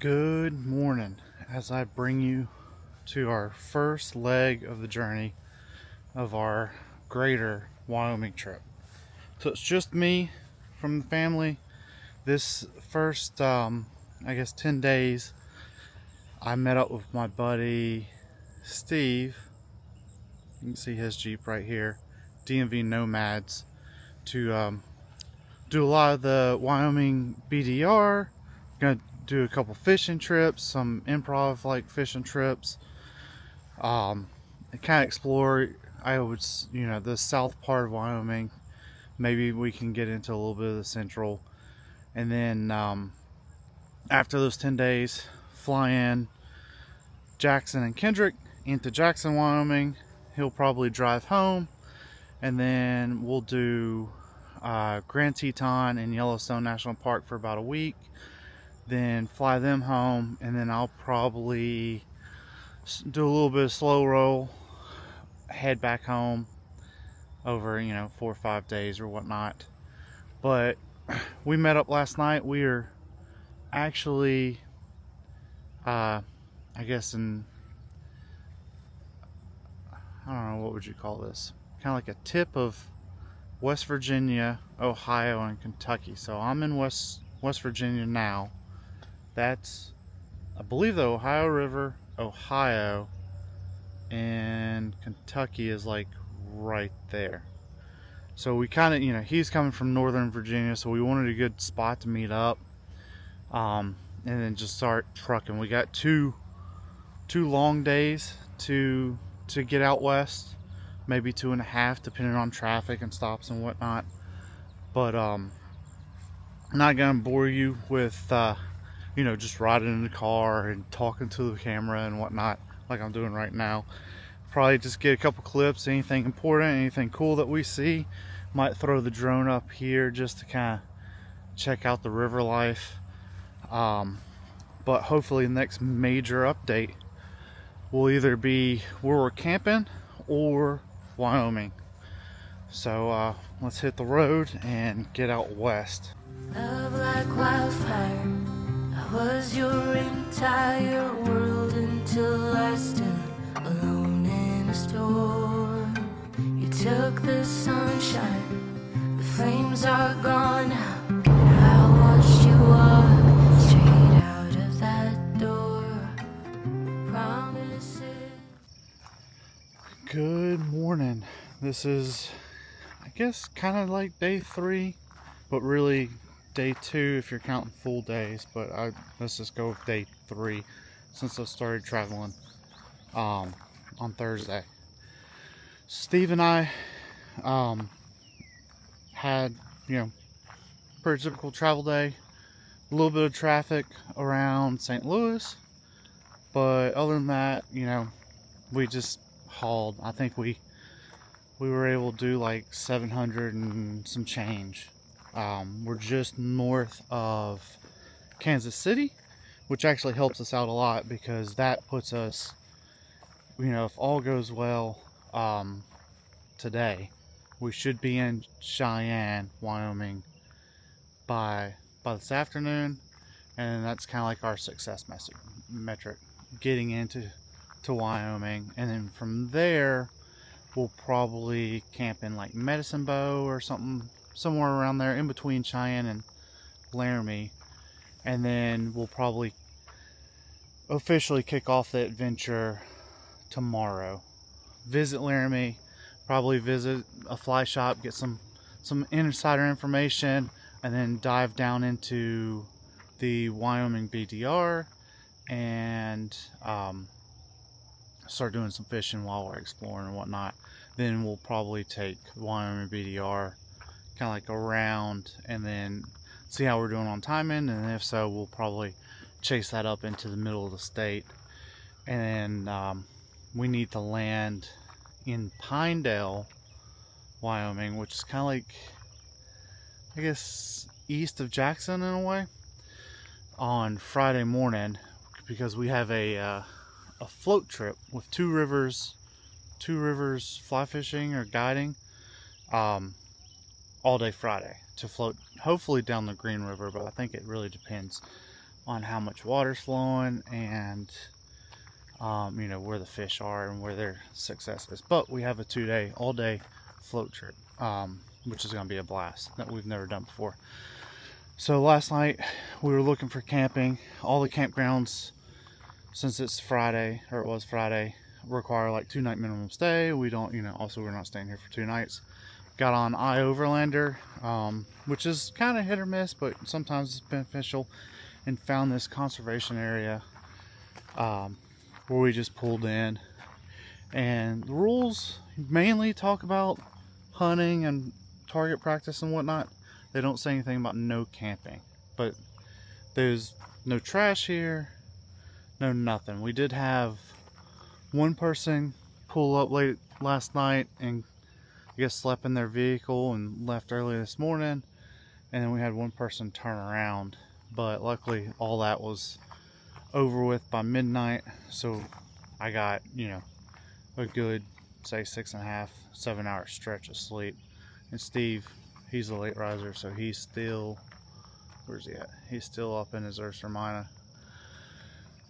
Good morning as I bring you to our first leg of the journey of our greater Wyoming trip. So it's just me from the family. This first, I guess, 10 days, I met up with my buddy Steve. You can see his Jeep right here, DMV Nomads, to do a lot of the Wyoming BDR. Gonna do a couple fishing trips, some improv like fishing trips. And kind of explore. I would, the south part of Wyoming. Maybe we can get into a little bit of the central, and then after those 10 days, fly in Jackson and Kendrick into Jackson, Wyoming. He'll probably drive home, and then we'll do Grand Teton and Yellowstone National Park for about a week. Then fly them home, and then I'll probably do a little bit of slow roll, head back home over 4 or 5 days or whatnot. But we met up last night. We are actually I guess I don't know, what would you call this, kind of like a tip of West Virginia, Ohio, and Kentucky. So I'm in West Virginia now. That's, I believe, the Ohio River, Ohio, and Kentucky is like right there. So we kind of, he's coming from Northern Virginia, so we wanted a good spot to meet up, and then just start trucking. We got two long days to get out west, maybe 2.5, depending on traffic and stops and whatnot. But I'm not gonna bore you with just riding in the car and talking to the camera and whatnot like I'm doing right now. Probably just get a couple clips, anything important, anything cool that we see. Might throw the drone up here just to kind of check out the river life. But hopefully the next major update will either be where we're camping or Wyoming. So let's hit the road and get out west. Love like wildfire, I was your entire world until I stood alone in a storm. You took the sunshine, the flames are gone now. I watched you walk straight out of that door. Promises. Good morning. This is, I guess, kind of like day 3, but really day 2 if you're counting full days. But let's just go with day 3 since I started traveling on Thursday. Steve and I had, pretty typical travel day. A little bit of traffic around St. Louis, but other than that, we just hauled. I think we were able to do like 700 and some change. We're just north of Kansas City, which actually helps us out a lot because that puts us, if all goes well today, we should be in Cheyenne, Wyoming by this afternoon, and that's kind of like our success metric, getting into Wyoming. And then from there we'll probably camp in like Medicine Bow or somewhere around there in between Cheyenne and Laramie, and then we'll probably officially kick off the adventure tomorrow. Visit Laramie, probably visit a fly shop, get some insider information, and then dive down into the Wyoming BDR and start doing some fishing while we're exploring and whatnot. Then we'll probably take Wyoming BDR kind of like around and then see how we're doing on timing, and if so, we'll probably chase that up into the middle of the state. And then we need to land in Pinedale, Wyoming, which is kind of like, I guess, east of Jackson in a way, on Friday morning, because we have a float trip with two rivers fly fishing or guiding all day Friday to float hopefully down the Green River, but I think it really depends on how much water's flowing and where the fish are and where their success is. But we have a 2-day, all-day float trip, which is going to be a blast that we've never done before. So last night we were looking for camping. All the campgrounds, since it's Friday, or it was Friday, require like 2-night minimum stay. We don't, also we're not staying here for 2 nights. Got on Overlander, which is kind of hit or miss, but sometimes it's beneficial, and found this conservation area where we just pulled in. And the rules mainly talk about hunting and target practice and whatnot. They don't say anything about no camping, but there's no trash here, no nothing. We did have one person pull up late last night and I guess slept in their vehicle and left early this morning, and then we had one person turn around, but luckily all that was over with by midnight. So I got a good, say, 6.5, 7 hour stretch of sleep. And Steve, he's a late riser, so he's still, where's he at? He's still up in his Ursa Minor.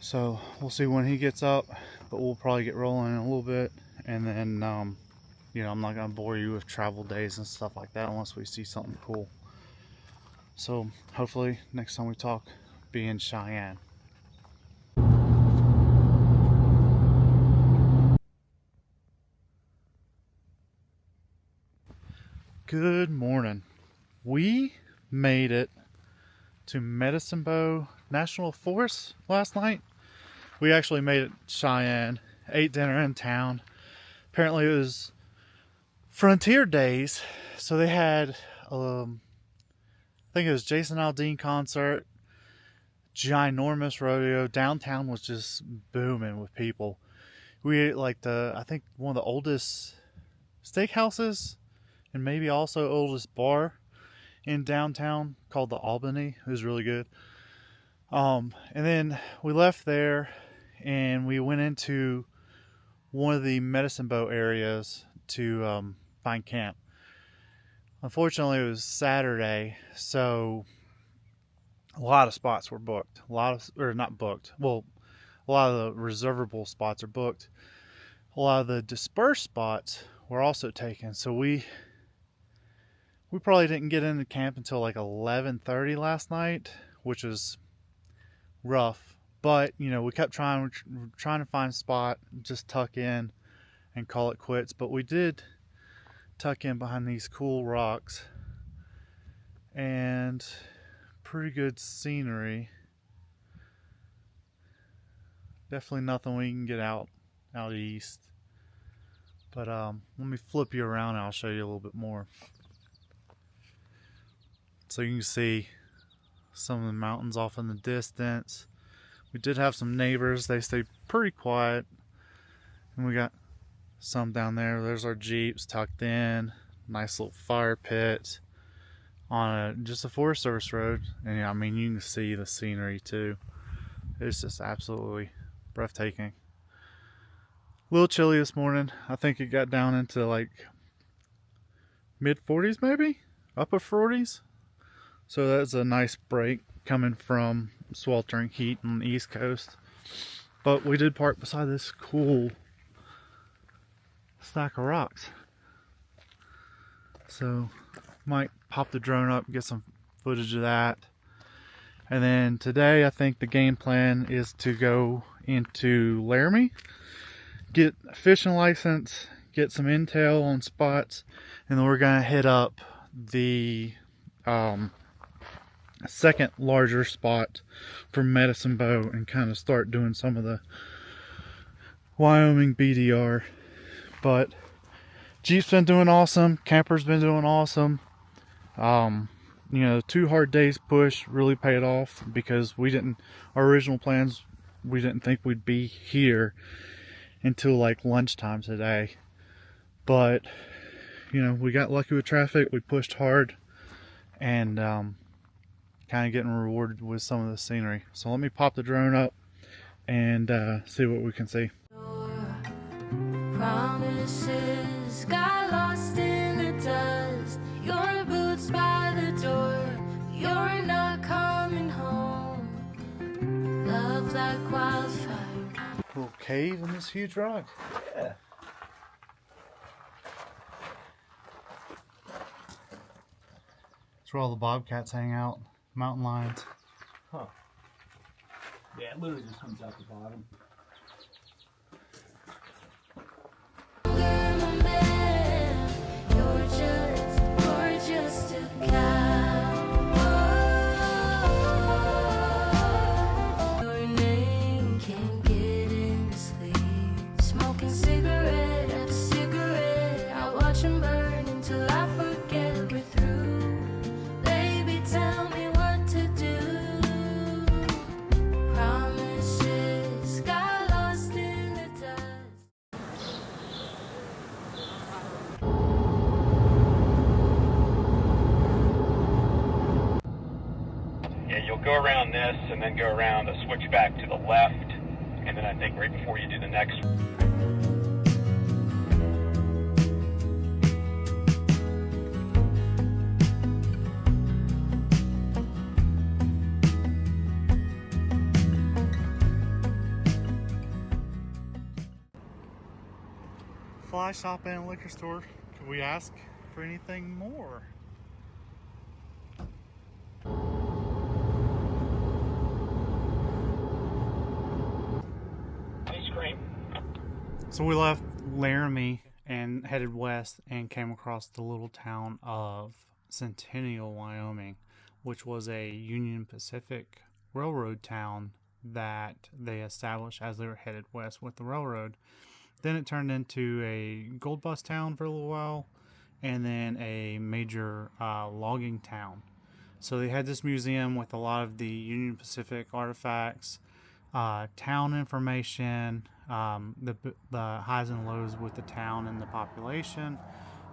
So we'll see when he gets up, but we'll probably get rolling in a little bit. And then, I'm not going to bore you with travel days and stuff like that unless we see something cool. So hopefully next time we talk, be in Cheyenne. Good morning. We made it to Medicine Bow National Forest last night. We actually made it to Cheyenne, ate dinner in town. Apparently it was Frontier Days, so they had I think it was Jason Aldean concert, ginormous rodeo. Downtown was just booming with people. We ate like I think one of the oldest steakhouses and maybe also oldest bar in downtown, called the Albany. It was really good. And then we left there and we went into one of the Medicine Bow areas to find camp. Unfortunately, it was Saturday, so a lot of spots were booked. A lot of the reservable spots are booked. A lot of the dispersed spots were also taken. So we probably didn't get into camp until like 11:30 last night, which was rough. But we kept trying to find a spot, just tuck in and call it quits. But we did tuck in behind these cool rocks and pretty good scenery. Definitely nothing we can get out east. But let me flip you around and I'll show you a little bit more. So you can see some of the mountains off in the distance. We did have some neighbors. They stayed pretty quiet. And we got some down there. There's our Jeeps tucked in. Nice little fire pit on just a Forest Service road. And you can see the scenery too. It's just absolutely breathtaking. A little chilly this morning. I think it got down into like mid 40s maybe? Upper 40s. So that's a nice break coming from sweltering heat on the East Coast. But we did park beside this cool stack of rocks. So might pop the drone up and get some footage of that. And then today I think the game plan is to go into Laramie, get a fishing license, get some intel on spots, and then we're gonna hit up the second larger spot for Medicine Bow and kind of start doing some of the Wyoming BDR. But Jeep's been doing awesome, camper's been doing awesome. 2 hard days push really paid off because our original plans, we didn't think we'd be here until like lunchtime today. But we got lucky with traffic, we pushed hard, and kind of getting rewarded with some of the scenery. So let me pop the drone up and see what we can see. Promises got lost in the dust. Your boots by the door. You're not coming home. moves like wildfire. Little cave in this huge rock. Yeah. It's where all the bobcats hang out, mountain lions. Huh. Yeah, it literally just comes out the bottom. You're just a cowboy. Your name can't get any sleep. Smoking cigarette after cigarette. I watch 'em burn until I forget we're through. Baby, tell me what to do. Promises got lost in the dust. Yeah, you'll go around this and then go around a switchback to the left, and then I think right before you do the next. Fly shop and liquor store. Could we ask for anything more? Ice cream. So we left Laramie and headed west and came across the little town of Centennial, Wyoming, which was a Union Pacific Railroad town that they established as they were headed west with the railroad. Then it turned into a gold bust town for a little while, and then a major logging town. So they had this museum with a lot of the Union Pacific artifacts, town information, the highs and lows with the town and the population.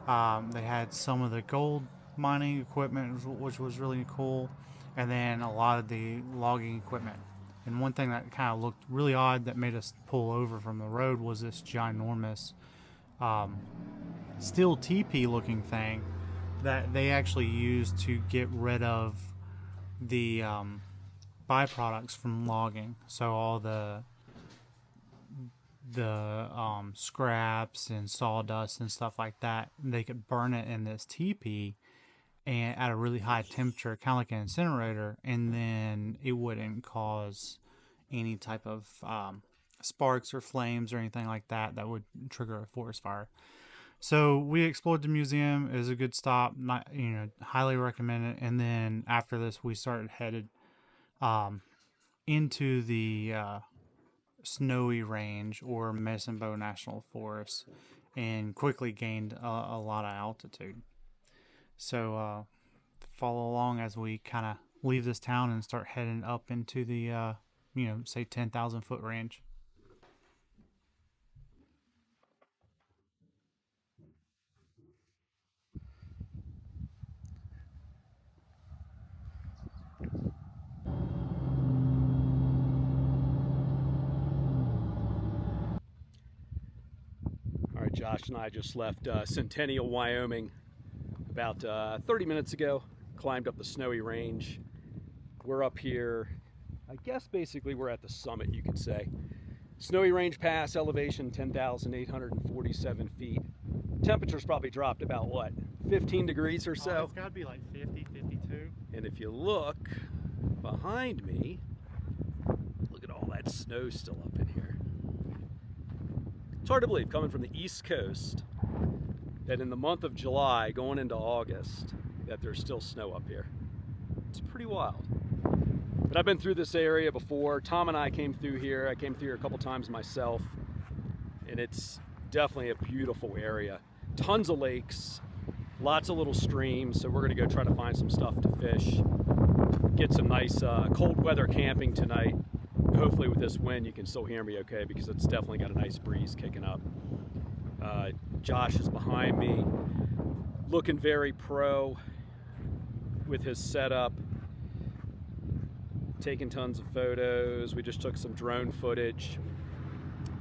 They had some of the gold mining equipment, which was really cool, and then a lot of the logging equipment. And one thing that kind of looked really odd that made us pull over from the road was this ginormous steel teepee looking thing that they actually used to get rid of the byproducts from logging. So all the scraps and sawdust and stuff like that, they could burn it in this teepee and at a really high temperature, kind of like an incinerator, and then it wouldn't cause any type of sparks or flames or anything like that that would trigger a forest fire. So we explored the museum. It was a good stop. Not, highly recommend it. And then after this, we started headed into the Snowy Range or Medicine Bow National Forest, and quickly gained a lot of altitude. So follow along as we kind of leave this town and start heading up into the say 10,000 foot range. All right, Josh and I just left Centennial, Wyoming about 30 minutes ago. Climbed up the Snowy Range. We're up here, I guess basically we're at the summit, you could say. Snowy Range Pass, elevation 10,847 feet. Temperature's probably dropped about, what, 15 degrees or so? It's got to be like 50, 52. And if you look behind me, look at all that snow still up in here. It's hard to believe, coming from the East Coast, that in the month of July, going into August, that there's still snow up here. It's pretty wild. But I've been through this area before. Tom and I came through here. I came through here a couple times myself, and it's definitely a beautiful area. Tons of lakes, lots of little streams, so we're gonna go try to find some stuff to fish, get some nice cold weather camping tonight. Hopefully with this wind you can still hear me okay, because it's definitely got a nice breeze kicking up. Josh is behind me, looking very pro with his setup, taking tons of photos. We just took some drone footage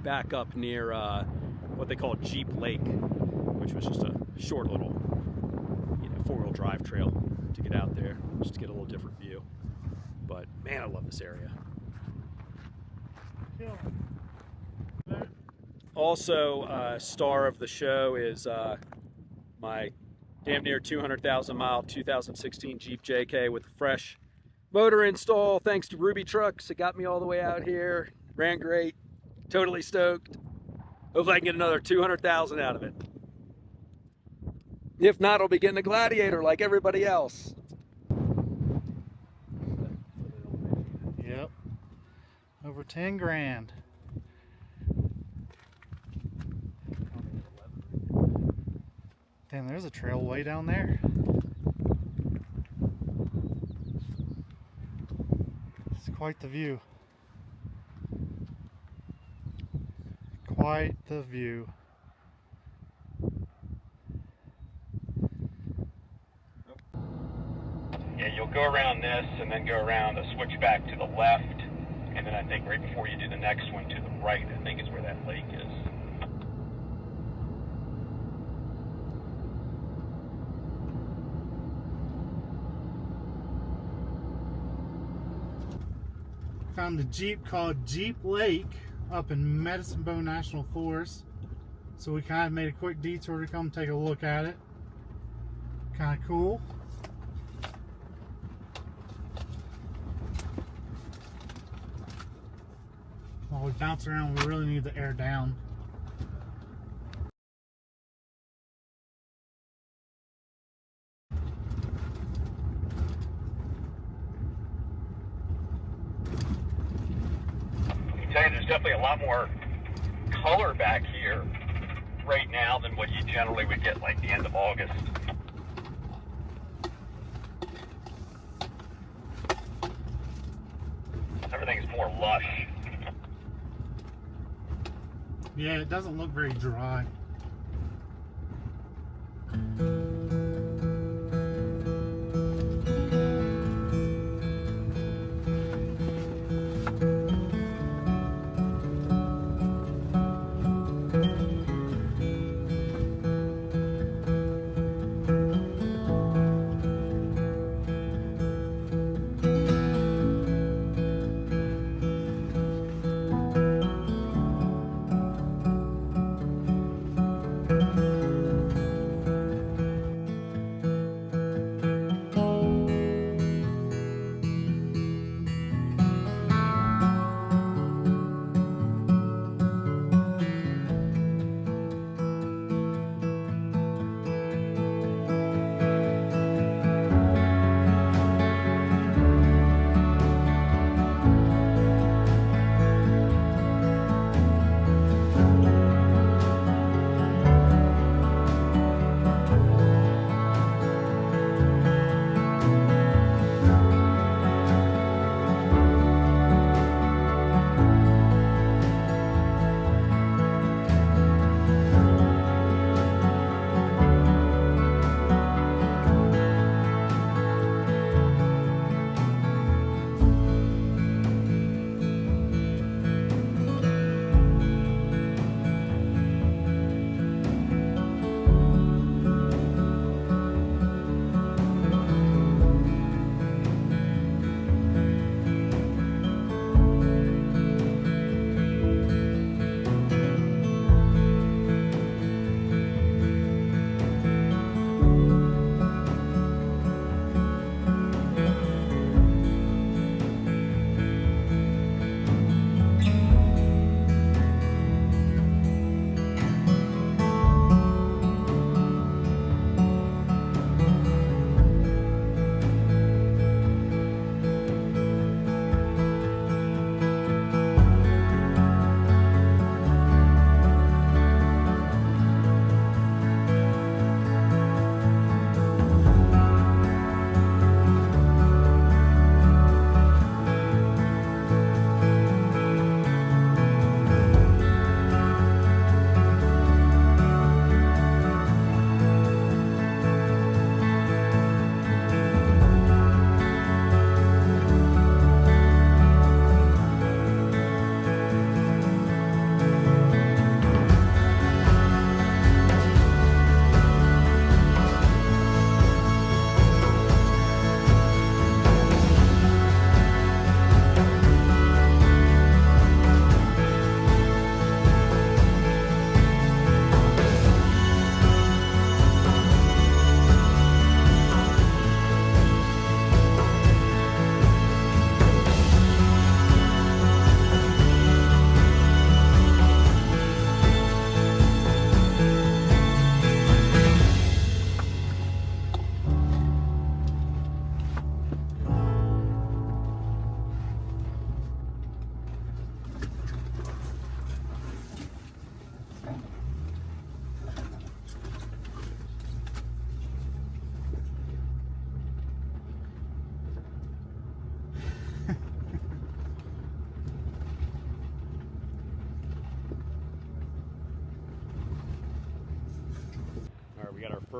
back up near what they call Jeep Lake, which was just a short little four-wheel drive trail to get out there, just to get a little different view. But man, I love this area. Also, star of the show is my damn near 200,000 mile 2016 Jeep JK with a fresh motor install. Thanks to Ruby Trucks, it got me all the way out here. Ran great, totally stoked. Hopefully I can get another 200,000 out of it. If not, I'll be getting a Gladiator like everybody else. Yep. Over 10 grand. Damn, there's a trail way down there. It's quite the view. Quite the view. Yeah, you'll go around this and then go around a switchback to the left, and then I think right before you do the next one to the right, I think is where that lake is. Found a Jeep called Jeep Lake up in Medicine Bow National Forest. So we kind of made a quick detour to come take a look at it. Kind of cool. While we bounce around, we really need the air down. I can tell you there's definitely a lot more color back here right now than what you generally would get like the end of August. Everything's more lush. Yeah, it doesn't look very dry.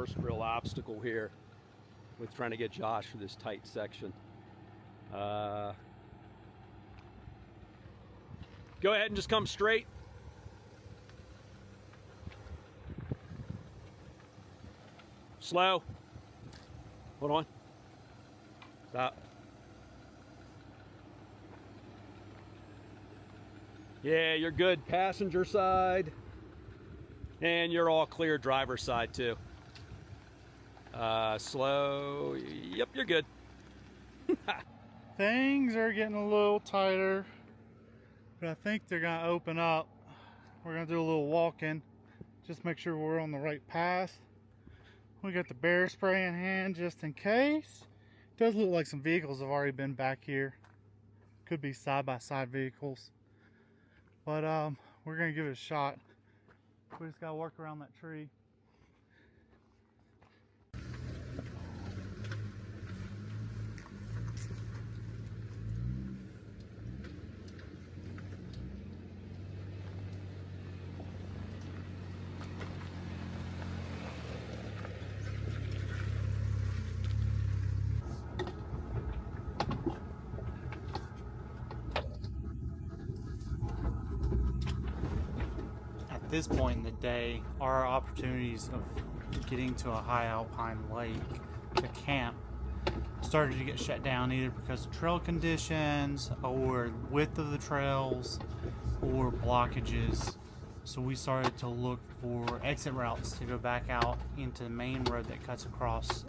first real obstacle here with trying to get Josh for this tight section. Go ahead and just come straight. Slow. Hold on. Stop. Yeah, you're good. Passenger side. And you're all clear driver side too. Slow. Yep, you're good. Things are getting a little tighter, but I think they're gonna open up. We're gonna do a little walking, just make sure we're on the right path. We got the bear spray in hand just in case. It does look like some vehicles have already been back here. Could be side-by-side vehicles. But we're gonna give it a shot. We just gotta work around that tree. At this point in the day, our opportunities of getting to a high alpine lake to camp started to get shut down, either because of trail conditions or width of the trails or blockages. So we started to look for exit routes to go back out into the main road that cuts across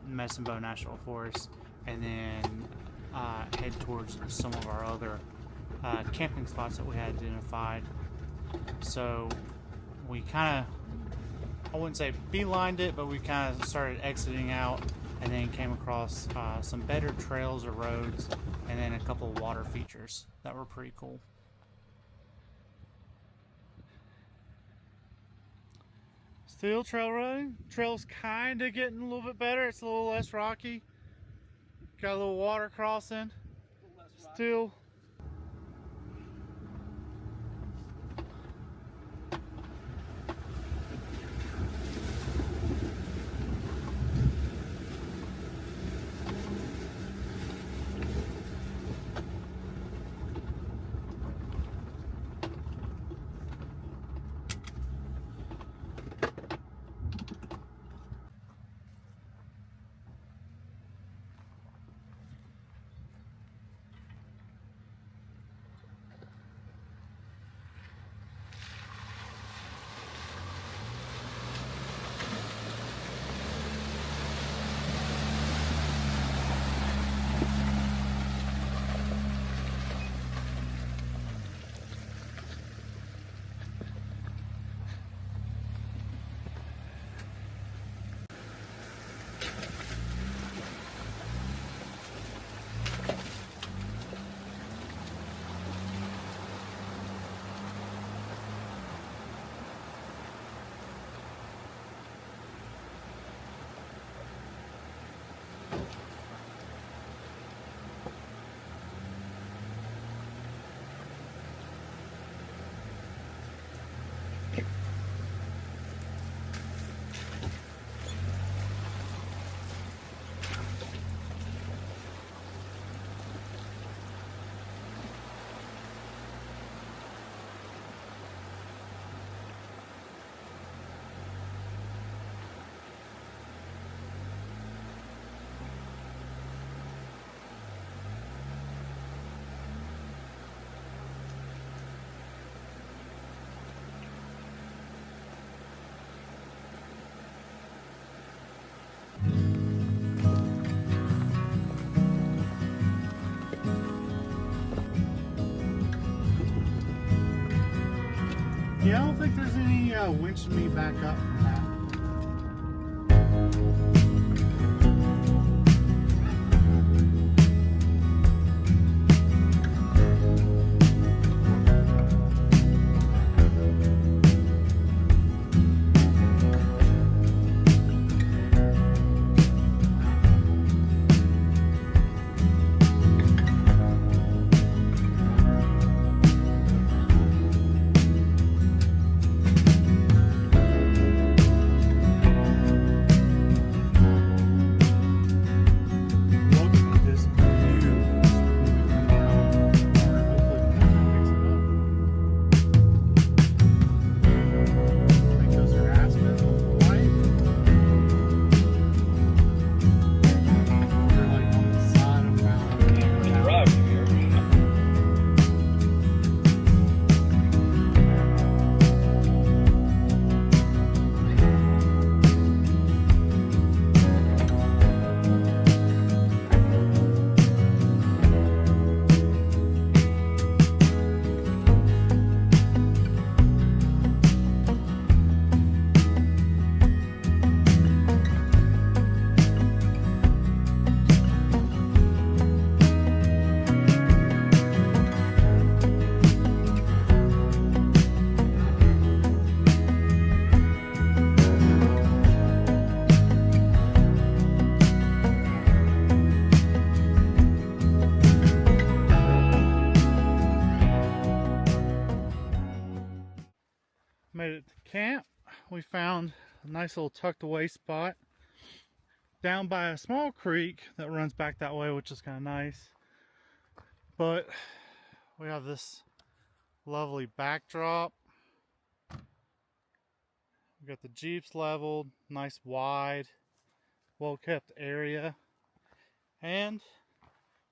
Medicine Bow National Forest, and then head towards some of our other camping spots that we had identified. So we kind of, I wouldn't say beelined it, but we kind of started exiting out, and then came across some better trails or roads, and then a couple of water features that were pretty cool. Still trail running. Trail's kind of getting a little bit better. It's a little less rocky. Got a little water crossing. Still. Yeah, I don't think there's any winching me back up from that. made it to camp. We found a nice little tucked away spot down by a small creek that runs back that way, which is kind of nice. But we have this lovely backdrop. We got the Jeeps leveled, nice wide, well kept area. And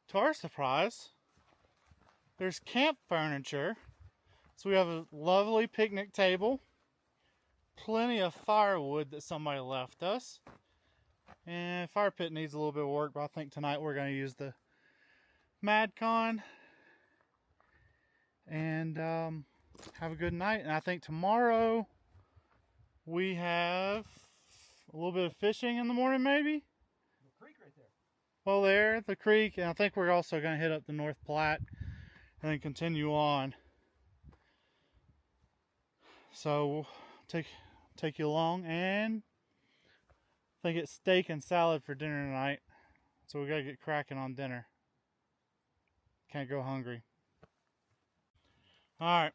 to our surprise, there's camp furniture. So we have a lovely picnic table, plenty of firewood that somebody left us. And fire pit needs a little bit of work, but I think tonight we're going to use the MadCon and have a good night. And I think tomorrow we have a little bit of fishing in the morning, maybe. The creek right there. Well, there, the creek, and I think we're also going to hit up the North Platte and then continue on. So take you along, and I think it's steak and salad for dinner tonight. So we got to get cracking on dinner. Can't go hungry. All right,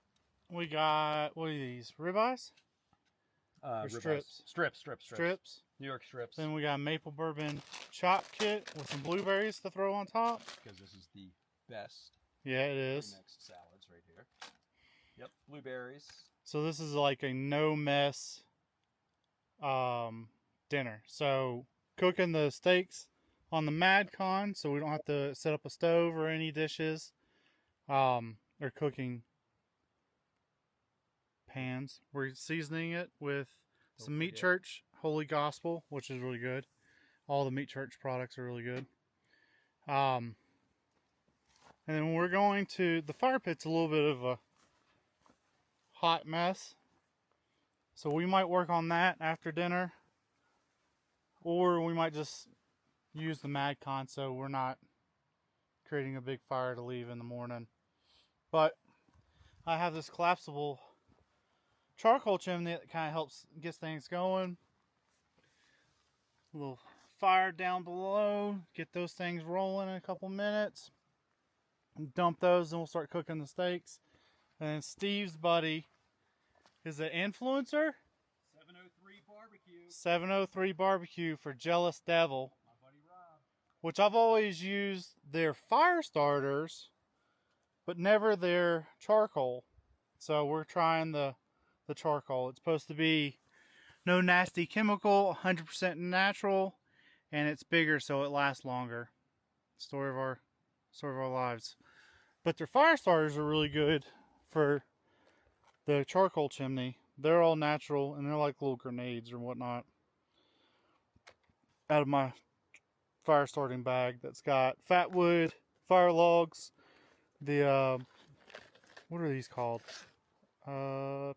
we got, what are these, ribeyes? Or strips? Strips. New York strips. Then we got maple bourbon chop kit with some blueberries to throw on top. Because this is the best. Yeah, it is. Next salads right here. Yep, blueberries. So this is like a no mess dinner. So cooking the steaks on the MadCon, so we don't have to set up a stove or any dishes, or cooking pans. We're seasoning it with some Meat Church Holy Gospel, which is really good. All the Meat Church products are really good. And then we're going to, the fire pit's a little bit of a hot mess, so we might work on that after dinner, or we might just use the MadCon so we're not creating a big fire to leave in the morning. But I have this collapsible charcoal chimney that kind of helps get things going. A little fire down below, get those things rolling in a couple minutes, and dump those, and we'll start cooking the steaks. And then Steve's buddy is an influencer. 703 barbecue. 703 barbecue for Jealous Devil. My buddy Rob. Which I've always used their fire starters, but never their charcoal. So we're trying the charcoal. It's supposed to be no nasty chemical, 100% natural, and it's bigger so it lasts longer. Story of our lives. But their fire starters are really good for the charcoal chimney. They're all natural, and they're like little grenades or whatnot. Out of my fire starting bag that's got fat wood, fire logs, the what are these called? Those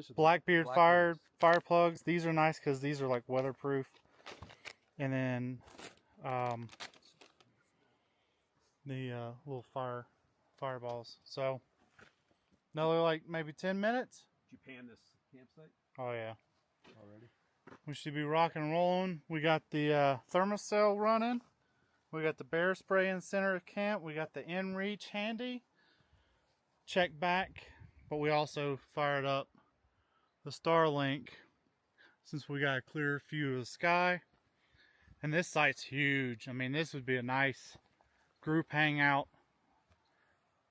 are Blackbeard fire plugs. These are nice because these are like weatherproof. And then the little fireballs. So another like maybe 10 minutes. Did you pan this campsite Oh yeah. already? We should be rocking and rolling. We got the thermocell running. We got the bear spray in the center of camp. We got the inReach handy. Check back. But we also fired up the Starlink since we got a clear view of the sky. And this site's huge. I mean, this would be a nice group hangout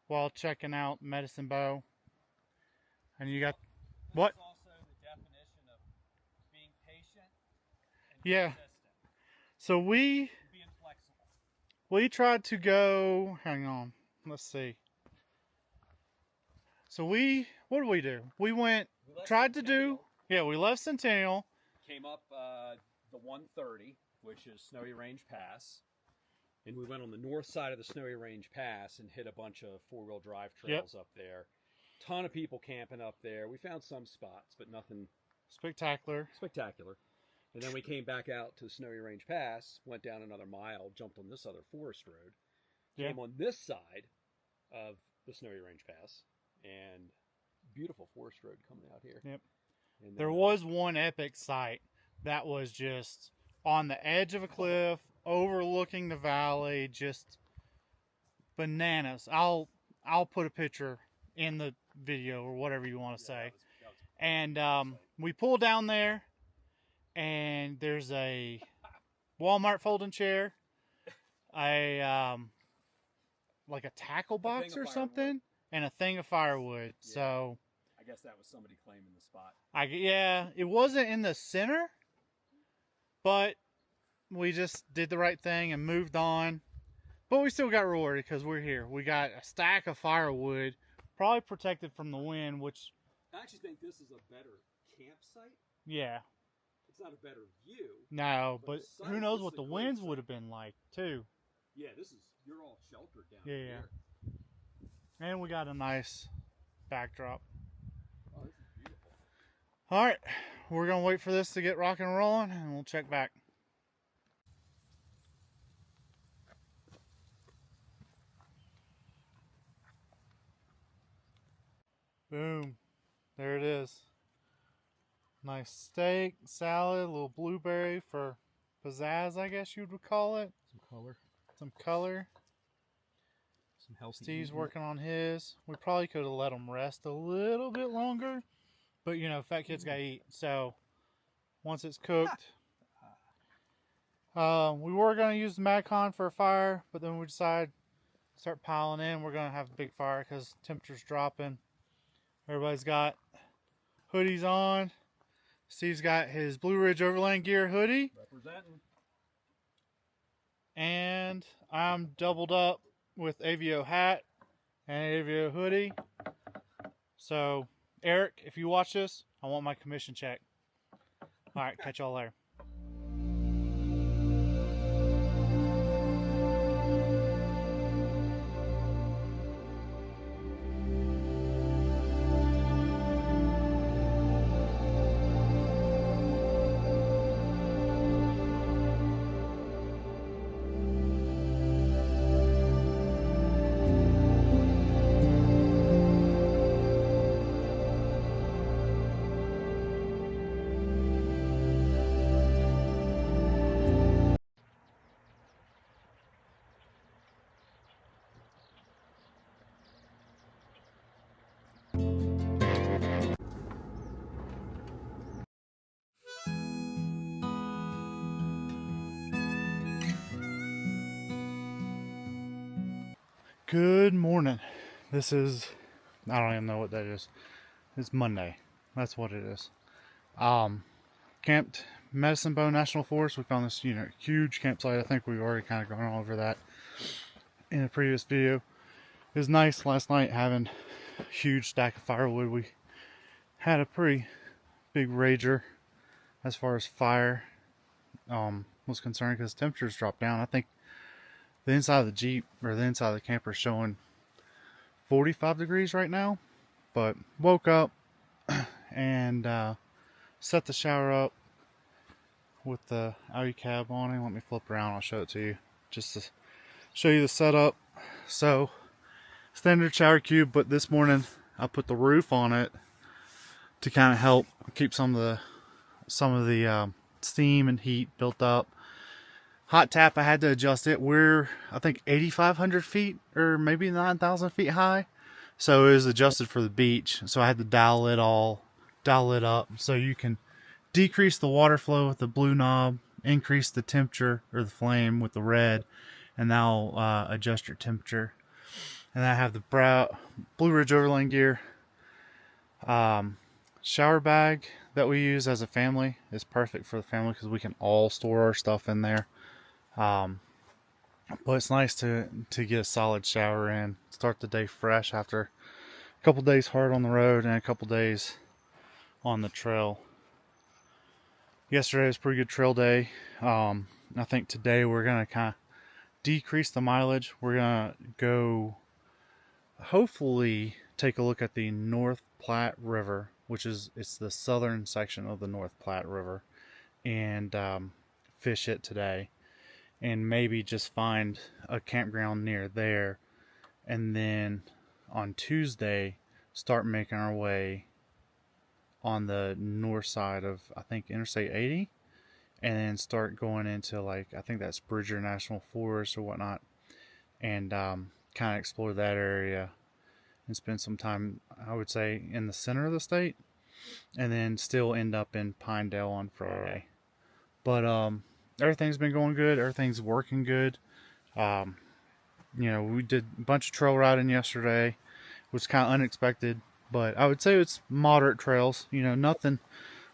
while checking out Medicine Bow. And you got what? This is also the definition of being patient and Yeah. consistent. So we Being flexible. tried to go, hang on, let's see. So what did we do? We went, tried to do, we left Centennial. Came up the 130, which is Snowy Range Pass. And we went on the north side of the Snowy Range Pass and hit a bunch of four-wheel drive trails up there. Ton of people camping up there. We found some spots, but nothing Spectacular. And then we came back out to Snowy Range Pass, went down another mile, jumped on this other forest road, came on this side of the Snowy Range Pass, and beautiful forest road coming out here. Yep. And then, There was one epic site that was just on the edge of a cliff, overlooking the valley, just bananas. I'll put a picture in the video or whatever you want to say. And we pull down there, and there's a Walmart folding chair, a like a tackle box or something, and a thing of firewood. Yeah. So I guess that was somebody claiming the spot. Yeah, it wasn't in the center, but we just did the right thing and moved on. But we still got rewarded because we're here. We got a stack of firewood, probably protected from the wind, which... I actually think this is a better campsite. Yeah. It's not a better view. No, but who knows what the winds would have been like, too. Yeah, you're all sheltered down here. Yeah. And we got a nice backdrop. Oh, this is beautiful. All right, we're going to wait for this to get rocking and rolling, and we'll check back. Boom. There it is. Nice steak, salad, a little blueberry for pizzazz, I guess you would call it. Some color. Some color. Some healthy Steve's eating. working on his. We probably could have let him rest a little bit longer. But, you know, fat kids gotta eat. So, once it's cooked... we were going to use the MagCon for a fire, but then we decided to start piling in. We're going to have a big fire because temperature's dropping. Everybody's got hoodies on. Steve's got his Blue Ridge Overland gear hoodie. Representing. And I'm doubled up with AVO hat and AVO hoodie. So, Eric, if you watch this, I want my commission check. All right, catch y'all later. Good morning. This is, I don't even know what that is. It's Monday. That's what it is. Camped Medicine Bow National Forest. We found this, huge campsite. I think we've already kind of gone over that in a previous video. It was nice last night having a huge stack of firewood. We had a pretty big rager as far as fire was concerned because temperatures dropped down. I think the inside of the Jeep or the inside of the camper is showing 45 degrees right now. But woke up and set the shower up with the Audi cab on it. Let me flip around, I'll show it to you. Just to show you the setup. So, standard shower cube, but this morning I put the roof on it to kind of help keep some of the steam and heat built up. Hot tap, I had to adjust it. We're, I think, 8,500 feet or maybe 9,000 feet high. So it was adjusted for the beach. So I had to dial it up. So you can decrease the water flow with the blue knob, increase the temperature or the flame with the red, and now adjust your temperature. And I have the Blue Ridge Overland gear. Shower bag that we use as a family is perfect for the family because we can all store our stuff in there. But it's nice to get a solid shower in, start the day fresh after a couple days hard on the road and a couple days on the trail. Yesterday was a pretty good trail day. I think today we're going to kind of decrease the mileage. We're going to go hopefully take a look at the North Platte River, it's the southern section of the North Platte River, and fish it today. And maybe just find a campground near there. And then on Tuesday, start making our way on the north side of, I think, Interstate 80. And then start going into, I think that's Bridger National Forest or whatnot. And kind of explore that area. And spend some time, I would say, in the center of the state. and then still end up in Pinedale on Friday. But everything's been going good. Everything's working good. We did a bunch of trail riding yesterday, which was kind of unexpected, but I would say it's moderate trails. Nothing,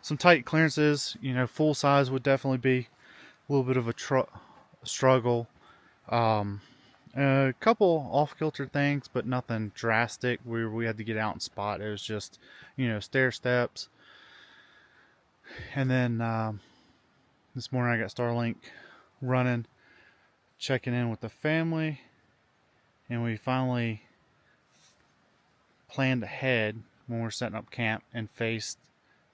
some tight clearances. Full size would definitely be a little bit of a struggle. A couple off-kilter things, but nothing drastic where we had to get out and spot. It was just, stair steps. And then this morning I got Starlink running, checking in with the family, and we finally planned ahead when we're setting up camp and faced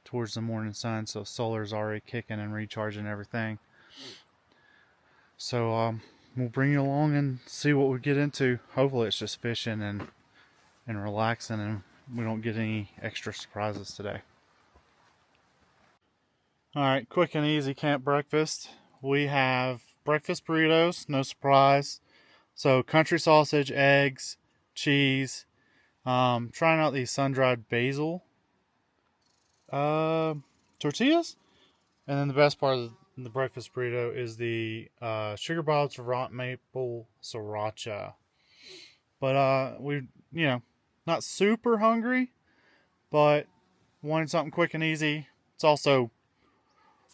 towards the morning sun, so solar's already kicking and recharging everything. So we'll bring you along and see what we get into. Hopefully it's just fishing and relaxing, and we don't get any extra surprises today. Alright, quick and easy camp breakfast. We have breakfast burritos, no surprise. So country sausage, eggs, cheese. Trying out these sun-dried basil tortillas. And then the best part of the breakfast burrito is the sugar bottled Vermont maple sriracha. But we, not super hungry, but wanted something quick and easy. It's also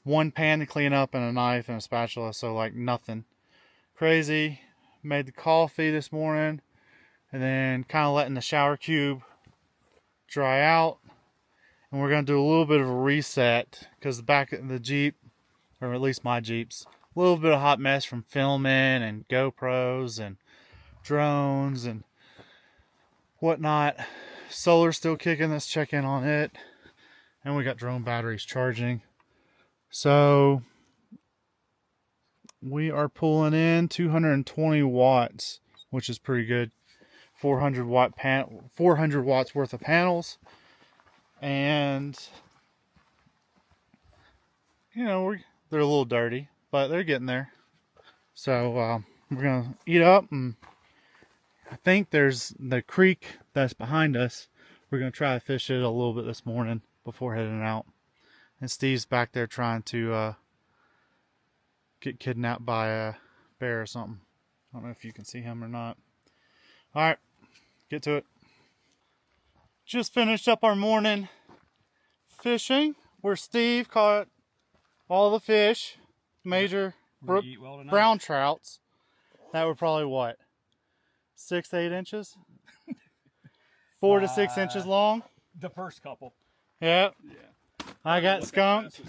one pan to clean up and a knife and a spatula, so like nothing crazy. Made the coffee this morning, and then kind of letting the shower cube dry out. And we're going to do a little bit of a reset because the back of the Jeep, or at least my Jeep's, a little bit of hot mess from filming and GoPros and drones and whatnot. Solar's still kicking. Let's check in on it. And we got drone batteries charging. So we are pulling in 220 watts, which is pretty good. 400 watts worth of panels. And they're a little dirty, but they're getting there. So we're gonna eat up, and I think there's the creek that's behind us. We're gonna try to fish it a little bit this morning before heading out. And Steve's back there trying to get kidnapped by a bear or something. I don't know if you can see him or not. Alright, get to it. Just finished up our morning fishing, where Steve caught all the fish, major brown trouts. That were probably what? 6 to 8 inches? 4 to 6 inches long? The first couple. Yep. Yeah. I got skunked.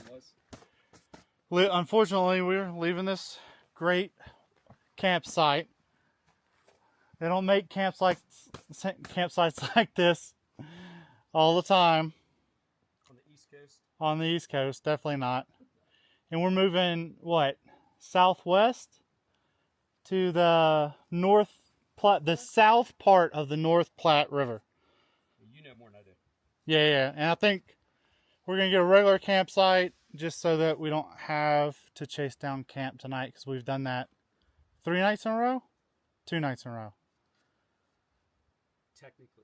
Unfortunately, we're leaving this great campsite. They don't make campsites like this all the time. On the East Coast? On the East Coast, definitely not. And we're moving, southwest to the the south part of the North Platte River. You know more than I do. Yeah. And I think we're going to get a regular campsite just so that we don't have to chase down camp tonight, because we've done that 3 nights in a row? 2 nights in a row. Technically,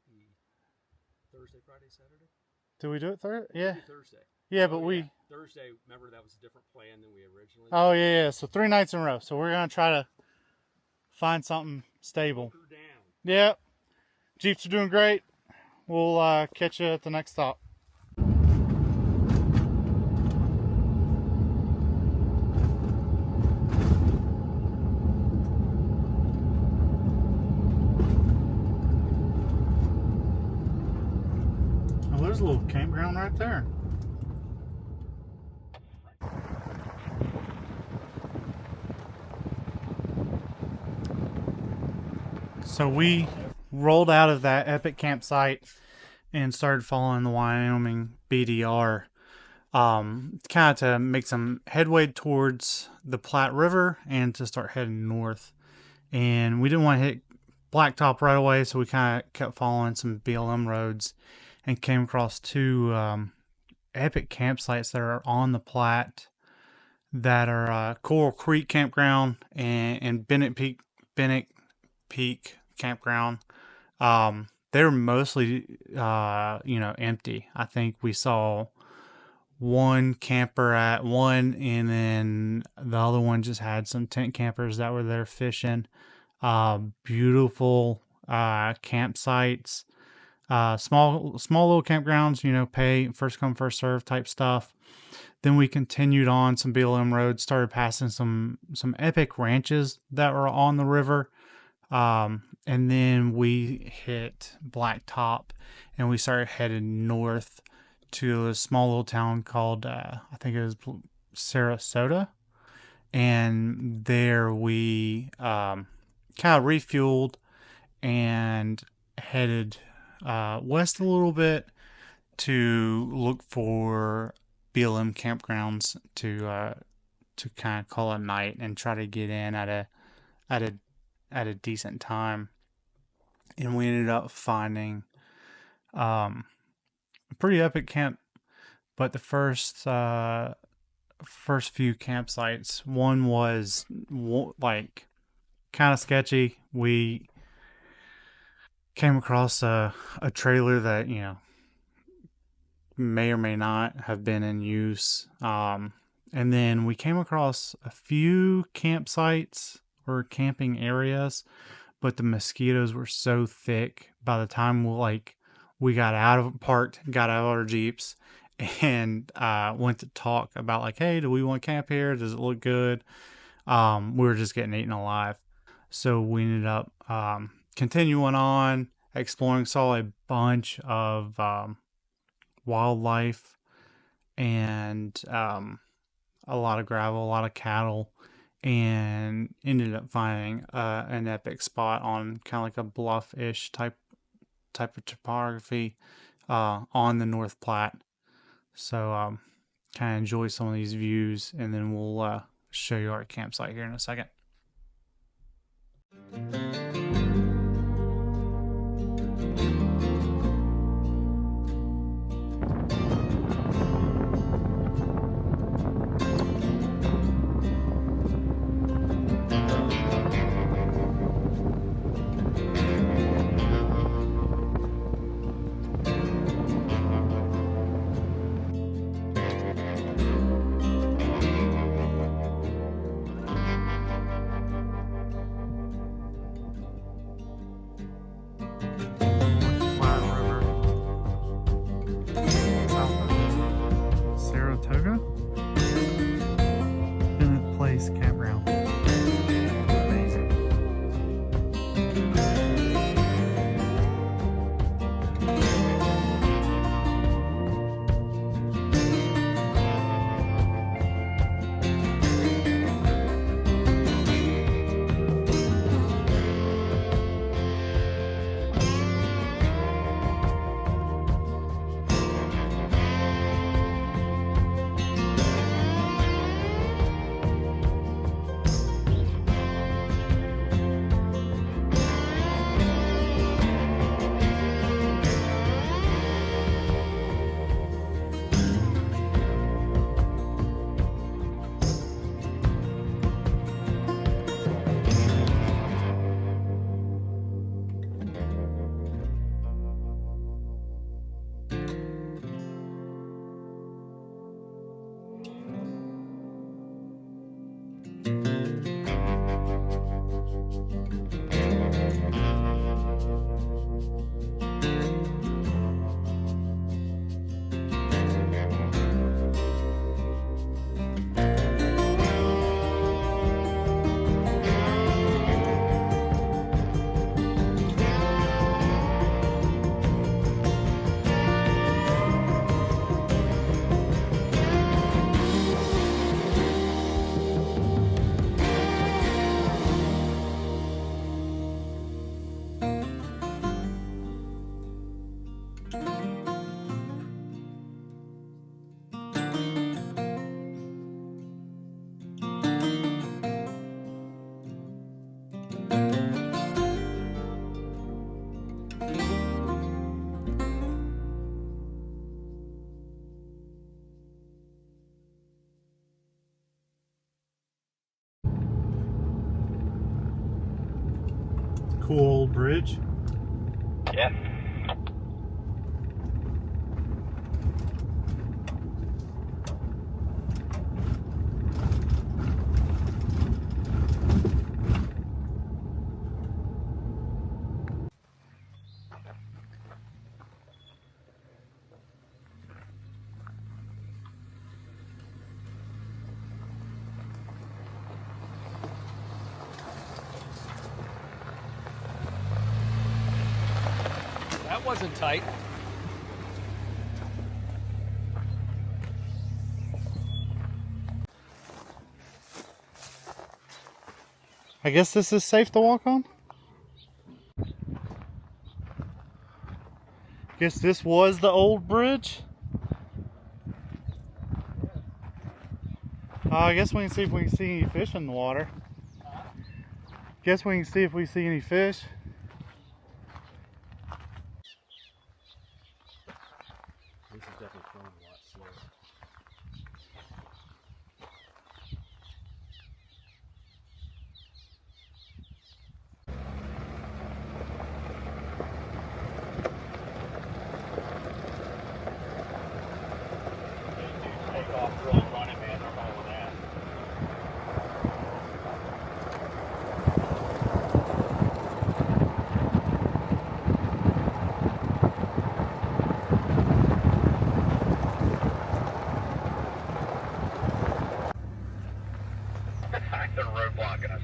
Thursday, Friday, Saturday? Did we do it Thursday? Yeah. Thursday. Yeah, but Thursday, remember that was a different plan than we originally did. Oh, yeah. So 3 nights in a row. So we're going to try to find something stable. Down. Yep. Jeeps are doing great. We'll catch you at the next stop. Oh, there's a little campground right there. So we rolled out of that epic campsite and started following the Wyoming BDR, kind of to make some headway towards the Platte River and to start heading north. And we didn't want to hit Blacktop right away, so we kind of kept following some BLM roads and came across 2 epic campsites that are on the Platte that are Coral Creek Campground and Bennett Peak Campground. they were mostly, empty. I think we saw one camper at one, and then the other one just had some tent campers that were there fishing. Beautiful campsites, small little campgrounds. Pay first come first serve type stuff. Then we continued on some BLM roads, started passing some epic ranches that were on the river. And then we hit Blacktop, and we started heading north to a small little town called, I think it was Sarasota. And there we kind of refueled and headed west a little bit to look for BLM campgrounds to kind of call it night and try to get in at a decent time. And we ended up finding a pretty epic camp. But the first few campsites, one was like kind of sketchy. We came across a trailer that may or may not have been in use. And then we came across a few campsites or camping areas, but the mosquitoes were so thick by the time we got out of our Jeeps and went to talk about like, hey, do we want to camp here? Does it look good? We were just getting eaten alive. So we ended up continuing on, exploring, saw a bunch of wildlife and a lot of gravel, a lot of cattle, and ended up finding an epic spot on kind of like a bluff-ish type of topography on the North Platte. So kind of enjoy some of these views, and then we'll show you our campsite here in a second. Saratoga Bennett Place Campground. Amazing. Cool old bridge. Yeah. that wasn't tight. I guess this is safe to walk on. Guess this was the old bridge. I guess we can see if we can see any fish in the water. Guess we can see if we see any fish. This is definitely flowing a lot slower. Take off really running, man. They're hauling ass. They're roadblocking us.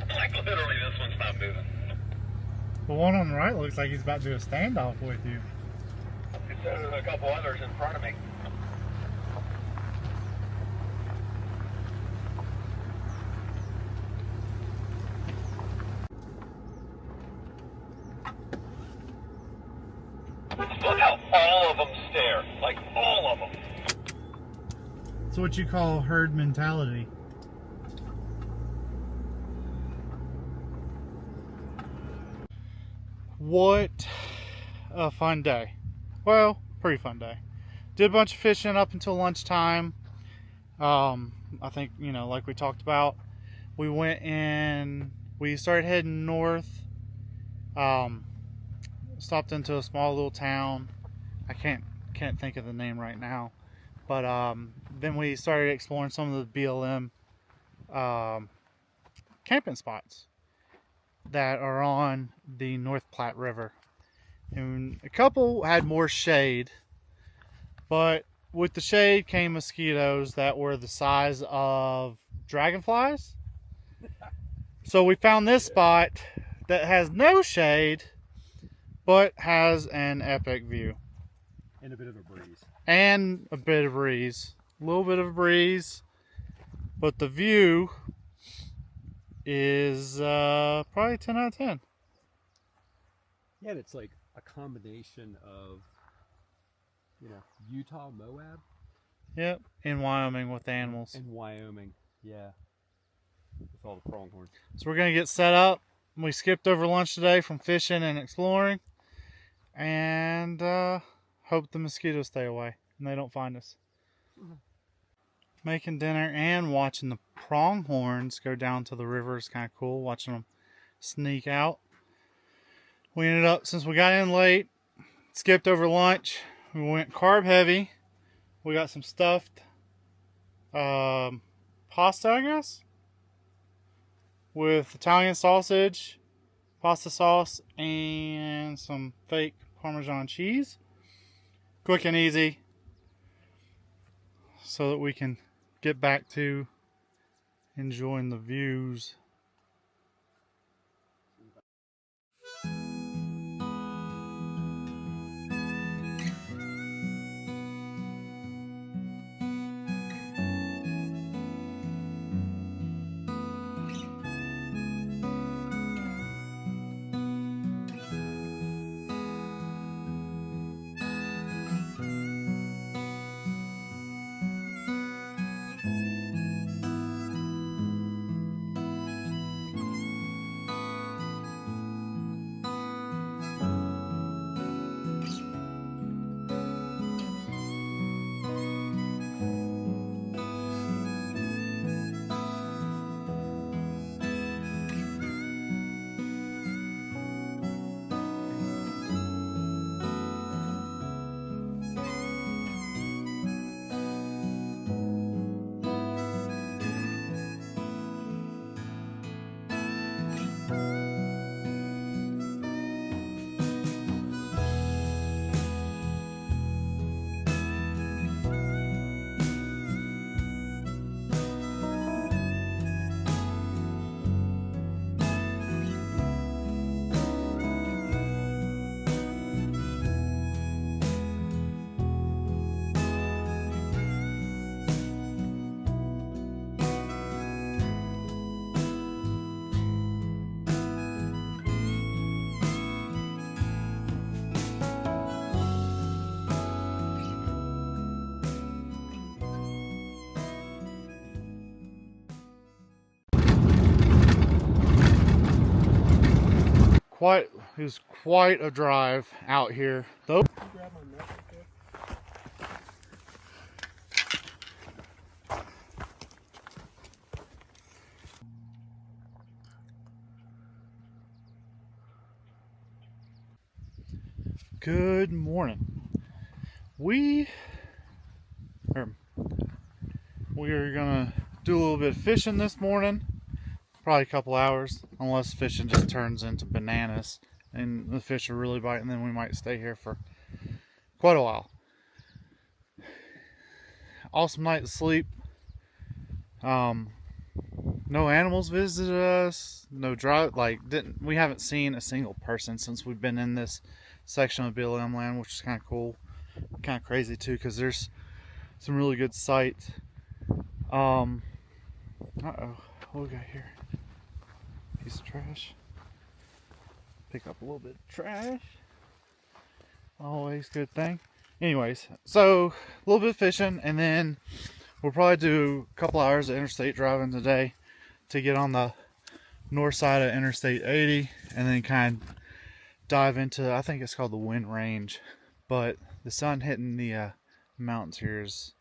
Like literally, this one's not moving. The one on the right looks like he's about to do a standoff with you. So there's a couple others in front of me. Look how all of them stare. Like all of them. It's what you call herd mentality. What a fun day. Well, pretty fun day. Did a bunch of fishing up until lunchtime. I think, you know, like we talked about, we went in, we started heading north. Stopped into a small little town. I can't think of the name right now. But then we started exploring some of the BLM camping spots that are on the North Platte River. And a couple had more shade, but with the shade came mosquitoes that were the size of dragonflies. So we found this spot that has no shade, but has an epic view. And a bit of a breeze. And a bit of breeze. A little bit of a breeze. But the view is probably 10 out of 10. Yeah, and it's like a combination of, you know, Utah, Moab. Yep, in Wyoming with animals. And Wyoming, yeah. With all the pronghorns. So we're going to get set up. We skipped over lunch today from fishing and exploring. And hope the mosquitoes stay away and they don't find us. Making dinner and watching the pronghorns go down to the river is kind of cool. Watching them sneak out. We ended up, since we got in late, skipped over lunch. We went carb heavy. We got some stuffed pasta, I guess, with Italian sausage, pasta sauce, and some fake Parmesan cheese. Quick and easy, so that we can get back to enjoying the views. It was quite a drive out here. Though. Good morning. We are gonna do a little bit of fishing this morning. Probably a couple hours, unless fishing just turns into bananas and the fish are really biting, then we might stay here for quite a while. Awesome night of sleep. No animals visited us. No drive. We haven't seen a single person since we've been in this section of BLM land, which is kind of cool, kind of crazy too, because there's some really good sights. What we got here? Piece of trash. Pick up a little bit of trash. Always good thing. Anyways, so a little bit of fishing, and then we'll probably do a couple hours of interstate driving today to get on the north side of Interstate 80, and then kind of dive into, I think it's called the Wind Range, but the sun hitting the mountains here is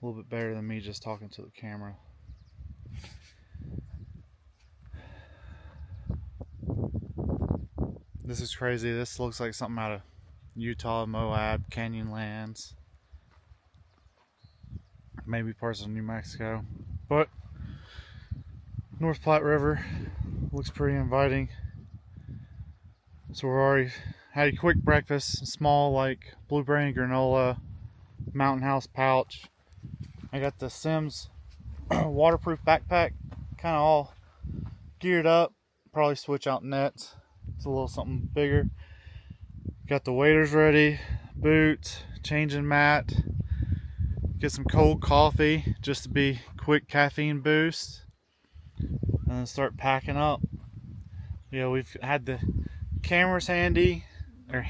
a little bit better than me just talking to the camera. This is crazy. This looks like something out of Utah, Moab, Canyonlands, maybe parts of New Mexico, but North Platte River looks pretty inviting. So we're already had a quick breakfast, small like blueberry and granola, Mountain House pouch. I got the Sims waterproof backpack, kind of all geared up. Probably switch out nets. It's a little something bigger. Got the waders ready, boots, changing mat. Get some cold coffee just to be quick caffeine boost, and then start packing up. Yeah, we've had the cameras ready and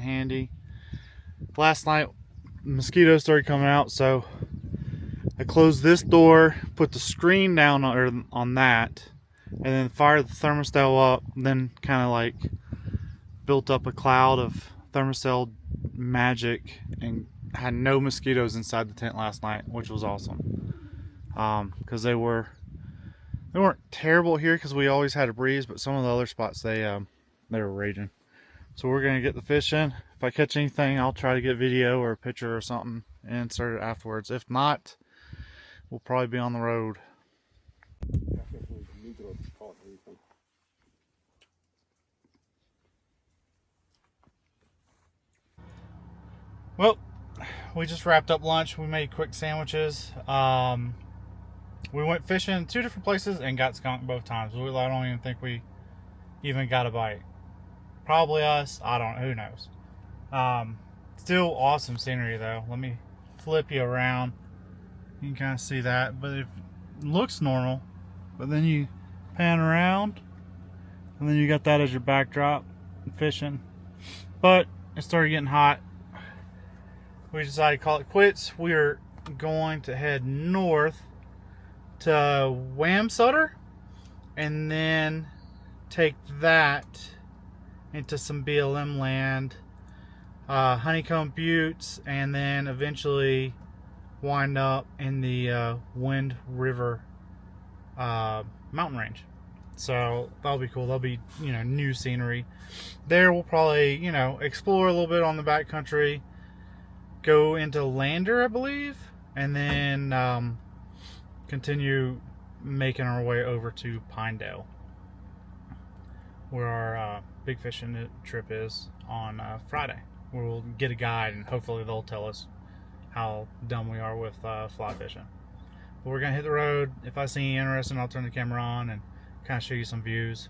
handy. Last night mosquitoes started coming out, so I closed this door, put the screen down on that, and then fired the thermostat up, then kind of like built up a cloud of thermostat magic and had no mosquitoes inside the tent last night, which was awesome. Because they weren't terrible here because we always had a breeze, but some of the other spots they were raging. So we're gonna get the fish in. If I catch anything, I'll try to get video or a picture or something and insert it afterwards. If not, we'll probably be on the road. Well, we just wrapped up lunch. We made quick sandwiches. We went fishing in 2 different places and got skunked both times. I don't even think we even got a bite. Probably us. I don't know. Who knows? Still awesome scenery though. Let me flip you around. You can kind of see that, but it looks normal. But then you pan around, and then you got that as your backdrop, fishing. But it started getting hot. We decided to call it quits. We are going to head north to Wamsutter and then take that into some BLM land, Honeycomb Buttes, and then eventually wind up in the Wind River mountain range. So that'll be cool. That'll be, new scenery. There we'll probably, explore a little bit on the backcountry, go into Lander, I believe, and then continue making our way over to Pinedale, where our big fishing trip is on Friday. We'll get a guide and hopefully they'll tell us how dumb we are with fly fishing. But we're gonna hit the road. If I see you interesting, I'll turn the camera on and kind of show you some views.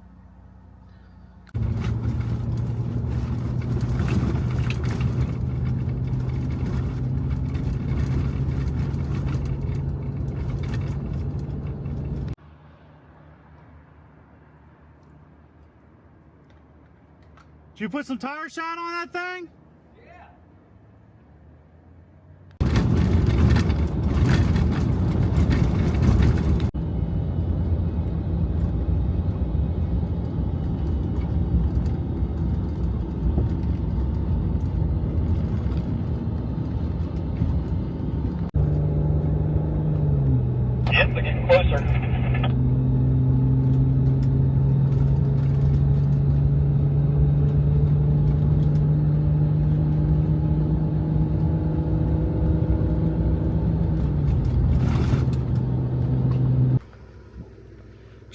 Did you put some tire shine on that thing? Yeah.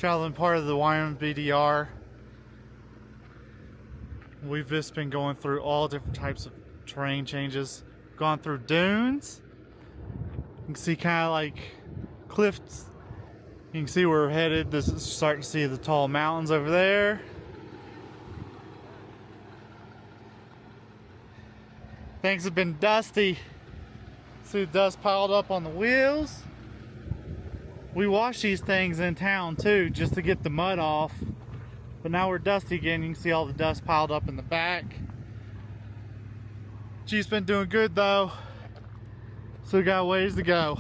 traveling part of the Wyoming BDR. We've just been going through all different types of terrain changes. Gone through dunes. You can see kind of like cliffs. You can see where we're headed. This is starting to see the tall mountains over there. Things have been dusty. See the dust piled up on the wheels. We wash these things in town too, just to get the mud off. But now we're dusty again. You can see all the dust piled up in the back. Jeep's been doing good though. So we got a ways to go.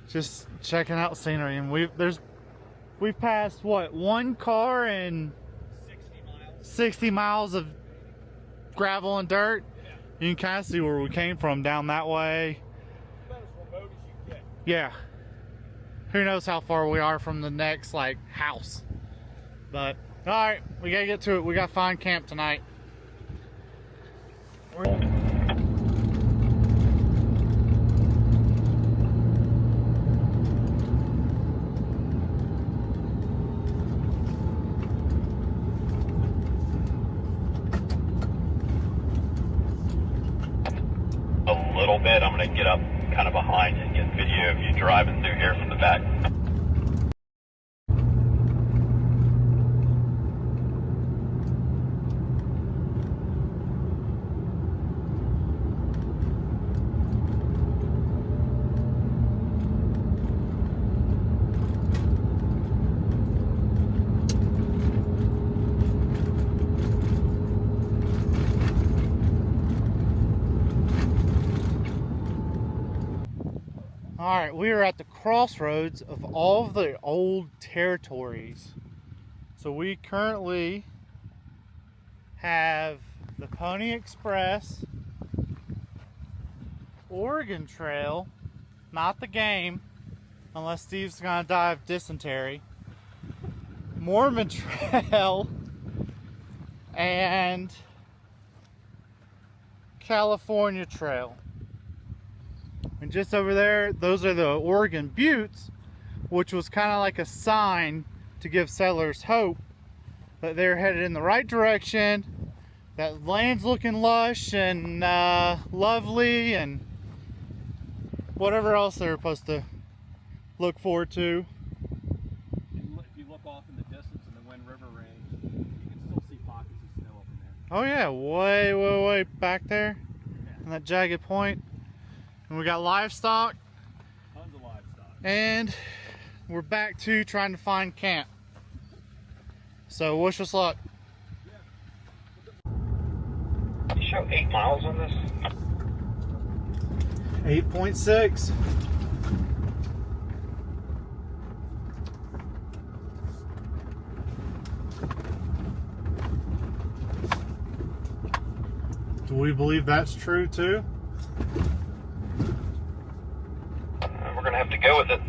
Just checking out scenery, and we've passed what, one car and 60 miles of gravel and dirt. Yeah. You can kind of see where we came from down that way. About as remote as you get. Yeah. Who knows how far we are from the next like house. But all right, we gotta get to it. We gotta find camp tonight. A little bit. I'm going to get up kind of behind you and get video of you driving through here from the back. Alright, we are at the crossroads of all of the old territories. So we currently have the Pony Express, Oregon Trail, not the game, unless Steve's gonna die of dysentery, Mormon Trail, and California Trail. And just over there, those are the Oregon Buttes, which was kind of like a sign to give settlers hope that they're headed in the right direction, that land's looking lush and lovely, and whatever else they're supposed to look forward to. If you look off in the distance in the Wind River Range, you can still see pockets of snow up in there. Oh yeah, way back there, on that jagged point. And we got livestock. Tons of livestock. And we're back to trying to find camp. So wish us luck. You show 8 miles on this? 8.6. Do we believe that's true too? We're going to have to go with it.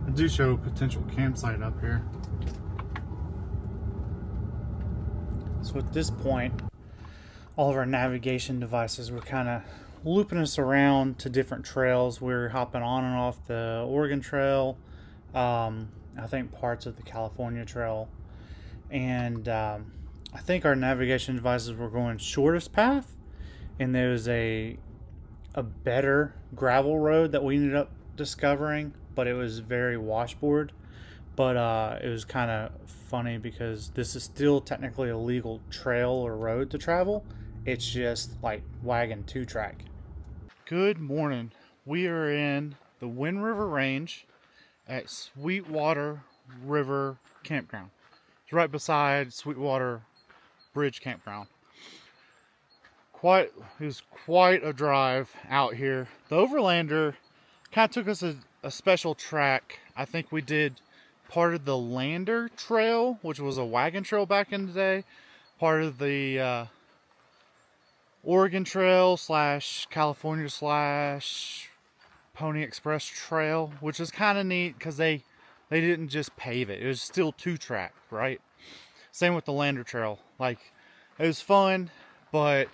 I do show a potential campsite up here. So at this point, all of our navigation devices were kind of looping us around to different trails. We're hopping on and off the Oregon Trail, I think parts of the California Trail, and I think our navigation devices were going shortest path, and there was a better gravel road that we ended up discovering, but it was very washboard. But it was kind of funny because this is still technically a legal trail or road to travel. It's just like wagon 2-track. Good morning. We are in the Wind River Range at Sweetwater River Campground. It's right beside Sweetwater Bridge Campground. It was quite a drive out here. The Overlander kind of took us a special track. I think we did part of the Lander Trail, which was a wagon trail back in the day, part of the Oregon Trail / California / Pony Express Trail, which is kind of neat because they They didn't just pave it. It was still 2-track, right? Same with the Lander Trail. Like, it was fun, but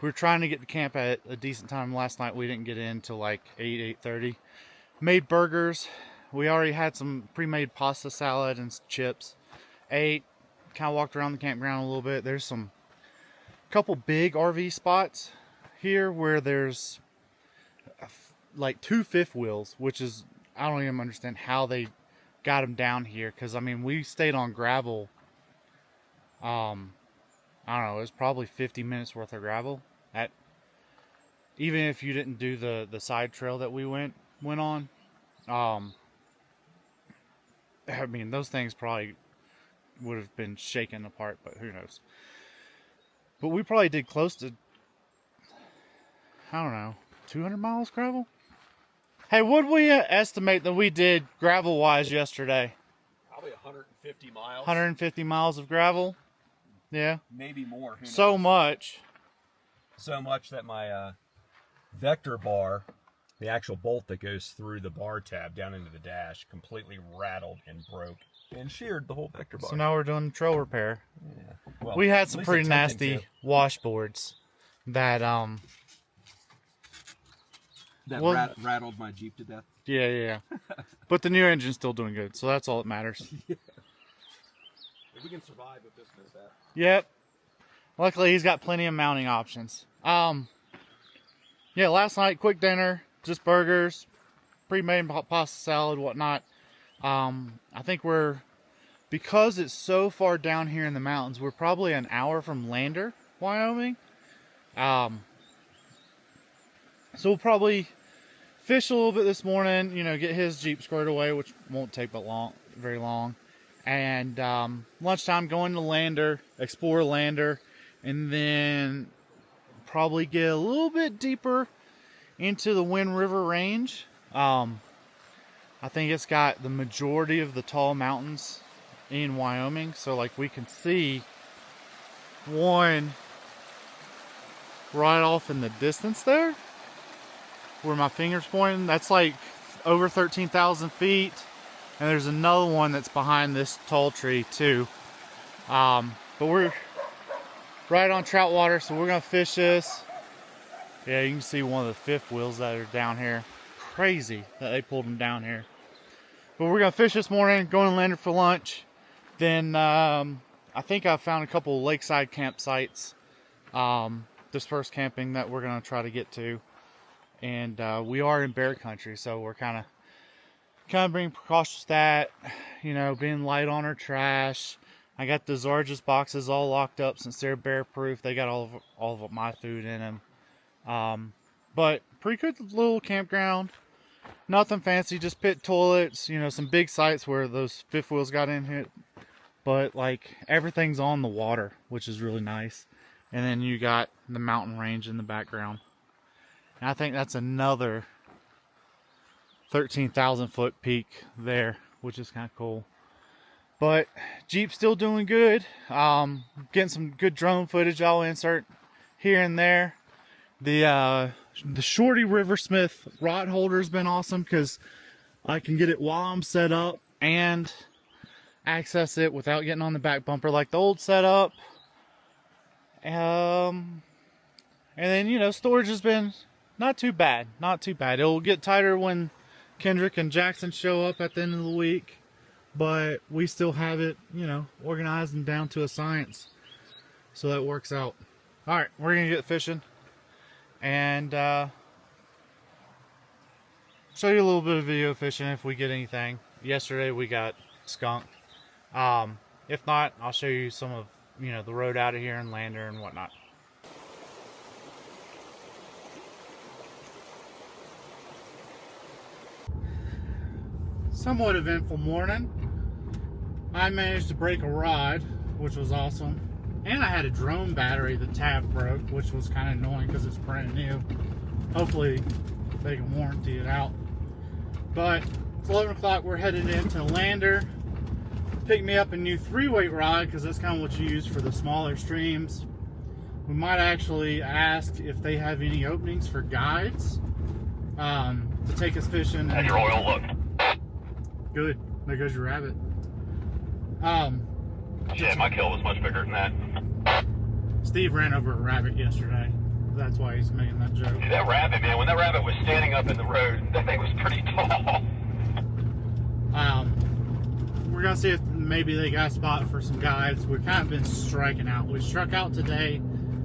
we were trying to get to camp at a decent time last night. We didn't get in till like 8:30. Made burgers. We already had some pre-made pasta salad and chips. Ate, kind of walked around the campground a little bit. There's some couple big RV spots here where there's like 2 fifth wheels, which is, I don't even understand how they got them down here. Because I mean, we stayed on gravel. I don't know, it was probably 50 minutes worth of gravel. Even if you didn't do the side trail that we went on. I mean, those things probably would have been shaken apart, but who knows. But we probably did close to, I don't know, 200 miles gravel? Hey, what did we estimate that we did gravel-wise yesterday? Probably 150 miles. 150 miles of gravel? Yeah. Maybe more. Who knows? So much. So much that my vector bar, the actual bolt that goes through the bar tab down into the dash, completely rattled and broke and sheared the whole vector bar. So now we're doing trail repair. Yeah. Well, We had some at least pretty attempting nasty washboards that that well- rattled my Jeep to death. yeah. But the new engine's still doing good, so that's all that matters. If we can survive with this mishap. Yep. Luckily, he's got plenty of mounting options. Yeah, last night, quick dinner, just burgers, pre-made pasta salad, whatnot. I think because it's so far down here in the mountains, we're probably an hour from Lander, Wyoming. So we'll probably fish a little bit this morning, get his Jeep squared away, which won't take very long. And lunchtime, going to Lander, explore Lander, and then probably get a little bit deeper into the Wind River Range. I think it's got the majority of the tall mountains in Wyoming. So like we can see one right off in the distance there, where my finger's pointing. That's like over 13,000 feet. And there's another one that's behind this tall tree too. But we're right on trout water, so we're gonna fish this. Yeah, you can see one of the fifth wheels that are down here. Crazy that they pulled them down here. But we're gonna fish this morning, going to Lander for lunch. Then I think I found a couple lakeside campsites. This first camping that we're gonna try to get to. And we are in bear country, so we're kind of being precautious with that, being light on our trash. I got the Zarges boxes all locked up since they're bear proof. They got all of my food in them. But pretty good little campground. Nothing fancy, just pit toilets, some big sites where those fifth wheels got in here. But like everything's on the water, which is really nice. And then you got the mountain range in the background. And I think that's another 13,000 foot peak there, which is kind of cool. But Jeep's still doing good. Getting some good drone footage I'll insert here and there. The Shorty Riversmith rod holder's been awesome because I can get it while I'm set up and access it without getting on the back bumper like the old setup. And then, storage has been not too bad. It'll get tighter when Kendrick and Jackson show up at the end of the week, but we still have it, organized and down to a science. So that works out. All right, we're going to get fishing and show you a little bit of video fishing if we get anything. Yesterday we got skunk. If not, I'll show you some of, the road out of here and Lander and whatnot. Somewhat eventful morning. I managed to break a rod, which was awesome. And I had a drone battery, the tab broke, which was kind of annoying because it's brand new. Hopefully they can warranty it out. But it's 11 o'clock, we're headed into Lander. Pick me up a new 3-weight rod because that's kind of what you use for the smaller streams. We might actually ask if they have any openings for guides to take us fishing. How's your oil look? Good. There goes your rabbit. Shit, my kill was much bigger than that. Steve ran over a rabbit yesterday. That's why he's making that joke. Dude, that rabbit, man, when that rabbit was standing up in the road, that thing was pretty tall. We're gonna see if maybe they got a spot for some guides. We've kind of been striking out. We struck out today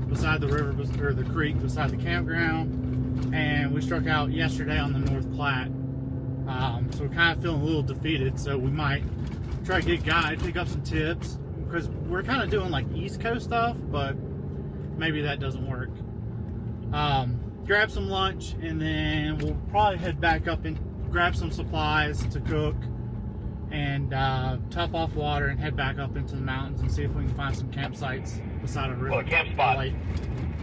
beside the river, or the creek beside the campground, and we struck out yesterday on the North Platte. So we're kind of feeling a little defeated, so we might try to get guide, pick up some tips, because we're kind of doing like East Coast stuff, but maybe that doesn't work. Grab some lunch, and then we'll probably head back up and grab some supplies to cook, and top off water and head back up into the mountains and see if we can find some campsites beside a river. Well, the camp spot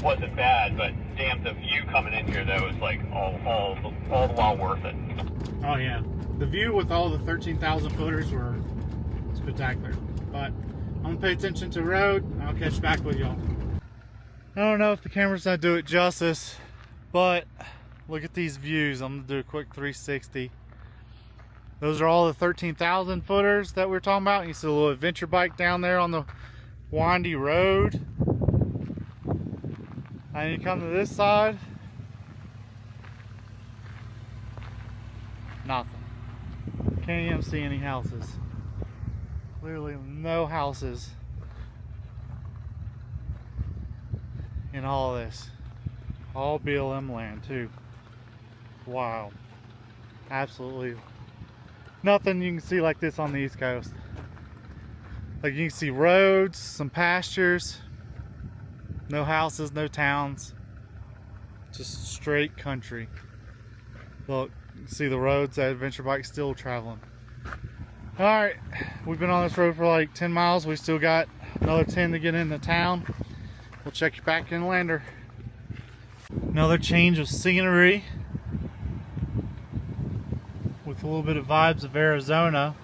wasn't bad, but damn, the view coming in here though is like all the while worth it. Oh yeah, the view with all the 13,000 footers were spectacular. But I'm gonna pay attention to the road, and I'll catch back with y'all. I don't know if the camera's gonna do it justice, but look at these views. I'm gonna do a quick 360. Those are all the 13,000 footers that we're talking about. You see a little adventure bike down there on the windy road. And you come to this side, nothing. Can't even see any houses. Literally no houses in all of this. All BLM land too. Wow. Absolutely nothing you can see like this on the East Coast. Like you can see roads, some pastures, no houses, no towns, just straight country. Look, you can see the roads, that adventure bike's still traveling. Alright, we've been on this road for like 10 miles. We still got another 10 to get into town. We'll check you back in later. Another change of scenery with a little bit of vibes of Arizona.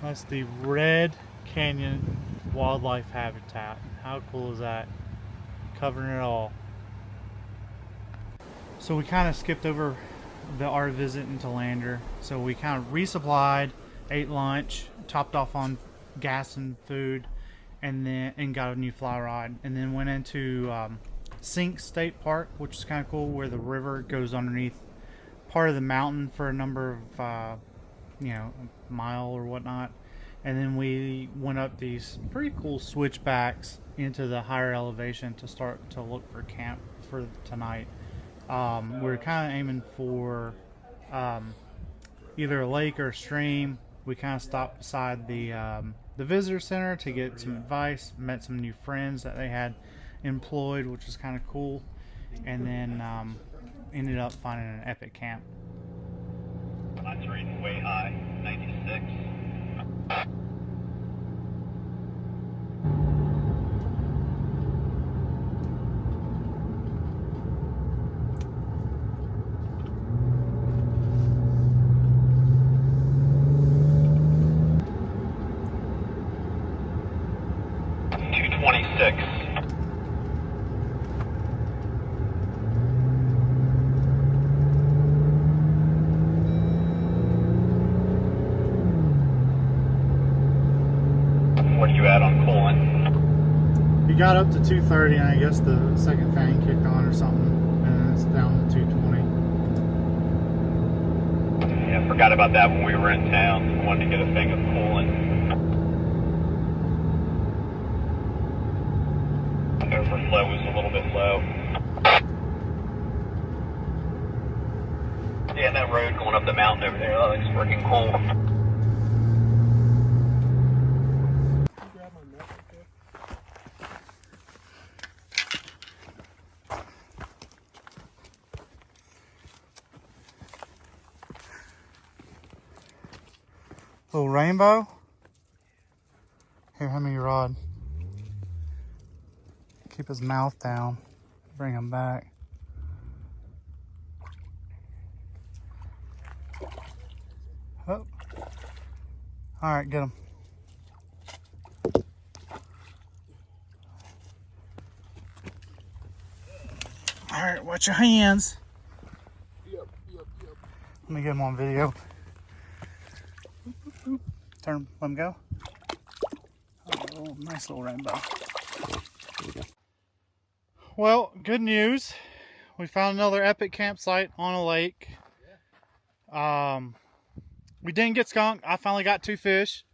That's the Red Canyon Wildlife Habitat. How cool is that? Covering it all. So we kind of skipped over our visit into Lander. So we kind of resupplied, ate lunch, topped off on gas and food, and got a new fly rod, and then went into Sink State Park, which is kind of cool, where the river goes underneath part of the mountain for a number of a mile or whatnot. And then we went up these pretty cool switchbacks into the higher elevation to start to look for camp for tonight. We're kind of aiming for either a lake or a stream. We kind of stopped beside the visitor center to get some advice, met some new friends that they had employed, which is kind of cool, and then ended up finding an epic camp. Mine's rating way high, 96. What are you at on coolant? We got up to 230, and I guess the second fan kicked on or something, and it's down to 220. Yeah, forgot about that when we were in town. I wanted to get a thing of coolant. Overflow was a little bit low. Yeah, that road going up the mountain over there, that looks freaking cool. Little rainbow. Here, hand me your rod. Keep his mouth down. Bring him back. Oh. Alright, get him. Alright, watch your hands. Yep. Let me get him on video. Turn, let him go. Oh, nice little rainbow. There you go. Well, good news. We found another epic campsite on a lake. We didn't get skunked. I finally got 2 fish.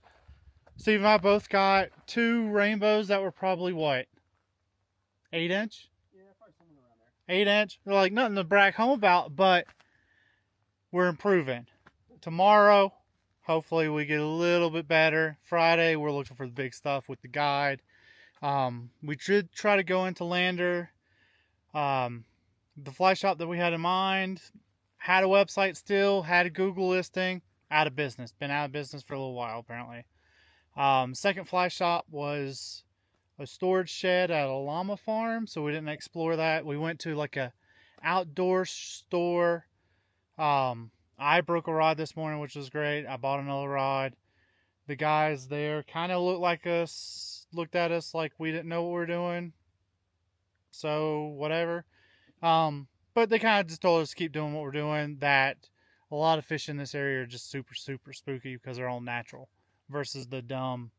Steve and I both got 2 rainbows that were probably what? 8 inch? Yeah, probably somewhere around there. 8 inch. They're like nothing to brag home about, but we're improving. Tomorrow, hopefully we get a little bit better. Friday, we're looking for the big stuff with the guide. We did try to go into Lander. The fly shop that we had in mind had a website still, had a Google listing, out of business. Been out of business for a little while, apparently. Second fly shop was a storage shed at a llama farm, so we didn't explore that. We went to like a outdoor store. I broke a rod this morning, which was great. I bought another rod. The guys there kind of looked at us like we didn't know what we were doing. So whatever. But they kind of just told us to keep doing what we're doing, that a lot of fish in this area are just super, super spooky because they're all natural versus the dumb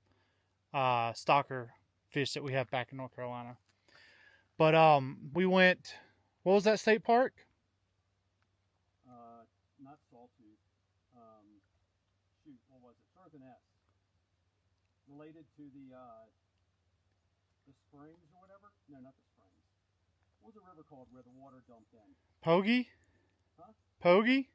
stalker fish that we have back in North Carolina. But we went, what was that state park? Not Sawtooth. Shoot, what was it? Starts with an S. Related to the springs or whatever? No, not the springs. What was the river called where the water dumped in? Pogie? Huh? Pogie?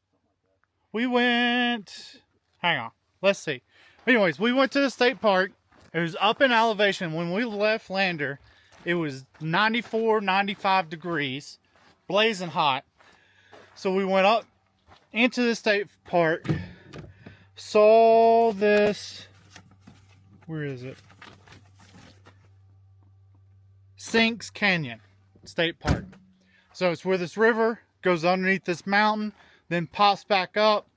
Something like that. We went, hang on, let's see. Anyways, we went to the state park. It was up in elevation. When we left Lander, it was 94, 95 degrees, blazing hot. So we went up into the state park, saw this, where is it? Sinks Canyon State Park. So it's where this river goes underneath this mountain, then pops back up.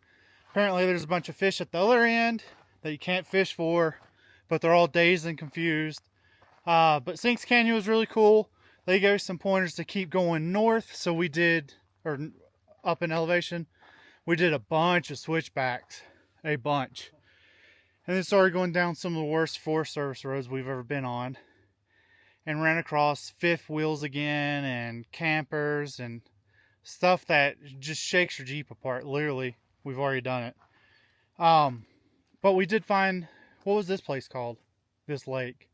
Apparently there's a bunch of fish at the other end that you can't fish for, but they're all dazed and confused. But Sinks Canyon was really cool. They gave us some pointers to keep going north, so we did, or up in elevation, we did a bunch of switchbacks, a bunch. And then started going down some of the worst Forest Service roads we've ever been on. And ran across fifth wheels again, and campers, and stuff that just shakes your Jeep apart. Literally, we've already done it. But we did find, what was this place called? This lake.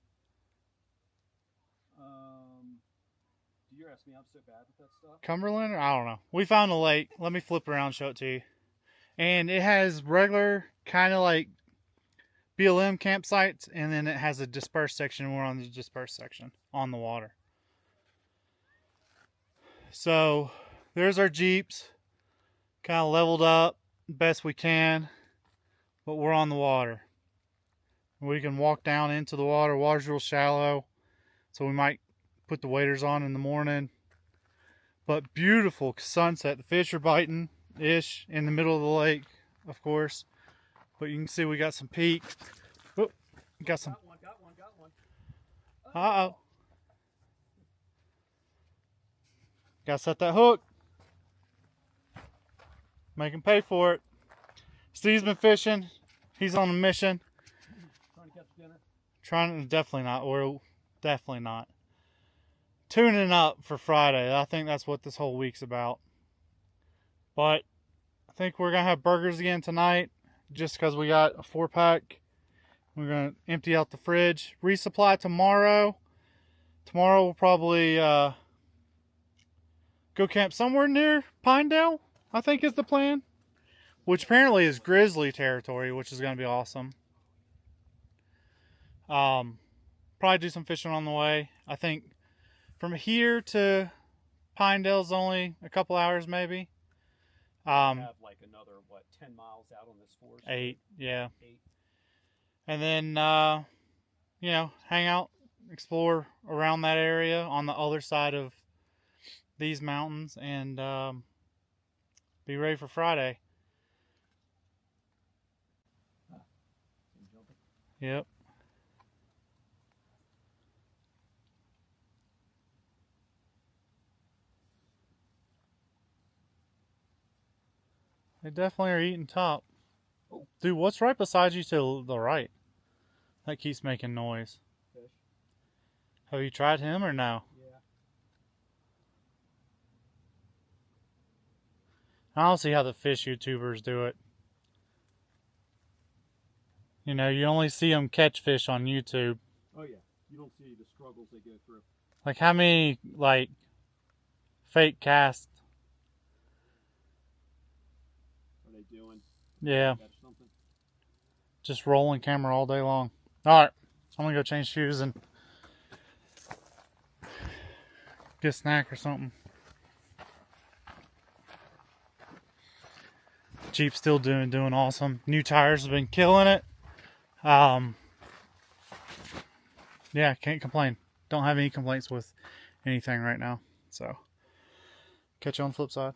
You're asking me, I'm so bad with that stuff. Cumberland? I don't know. We found a lake. Let me flip around and show it to you. And it has regular, kind of like BLM campsites, and then it has a dispersed section. We're on the dispersed section on the water. So there's our Jeeps, kind of leveled up best we can, but we're on the water. We can walk down into the water. Water's real shallow, so we might put the waders on in the morning. But beautiful sunset. The fish are biting ish in the middle of the lake, of course. But you can see we got some peak. Oh, got some. Got one. Uh-oh. Gotta set that hook. Make him pay for it. Steve's been fishing. He's on a mission. Trying to catch dinner? Definitely not. Or definitely not. Tuning up for Friday. I think that's what this whole week's about. But I think we're going to have burgers again tonight. Just because we got a 4-pack. We're going to empty out the fridge. Resupply tomorrow. Tomorrow we'll probably go camp somewhere near Pinedale, I think is the plan. Which apparently is grizzly territory, which is going to be awesome. Probably do some fishing on the way. I think from here to Pinedale's only a couple hours maybe. Have like another, 10 miles out on this forest? 8, yeah. 8. And then, hang out, explore around that area on the other side of these mountains, and be ready for Friday. Yep. They definitely are eating top. Dude, what's right beside you to the right? That keeps making noise. Fish. Have you tried him or no? Yeah. I don't see how the fish YouTubers do it. You know, you only see them catch fish on YouTube. Oh yeah. You don't see the struggles they go through. Like how many like fake casts? Are they doing? Yeah, Catch something? just rolling camera all day long. All right, I'm gonna go change shoes and get a snack or something. Jeep's still doing awesome. New tires have been killing it. Yeah, can't complain. Don't have any complaints with anything right now. So, catch you on the flip side.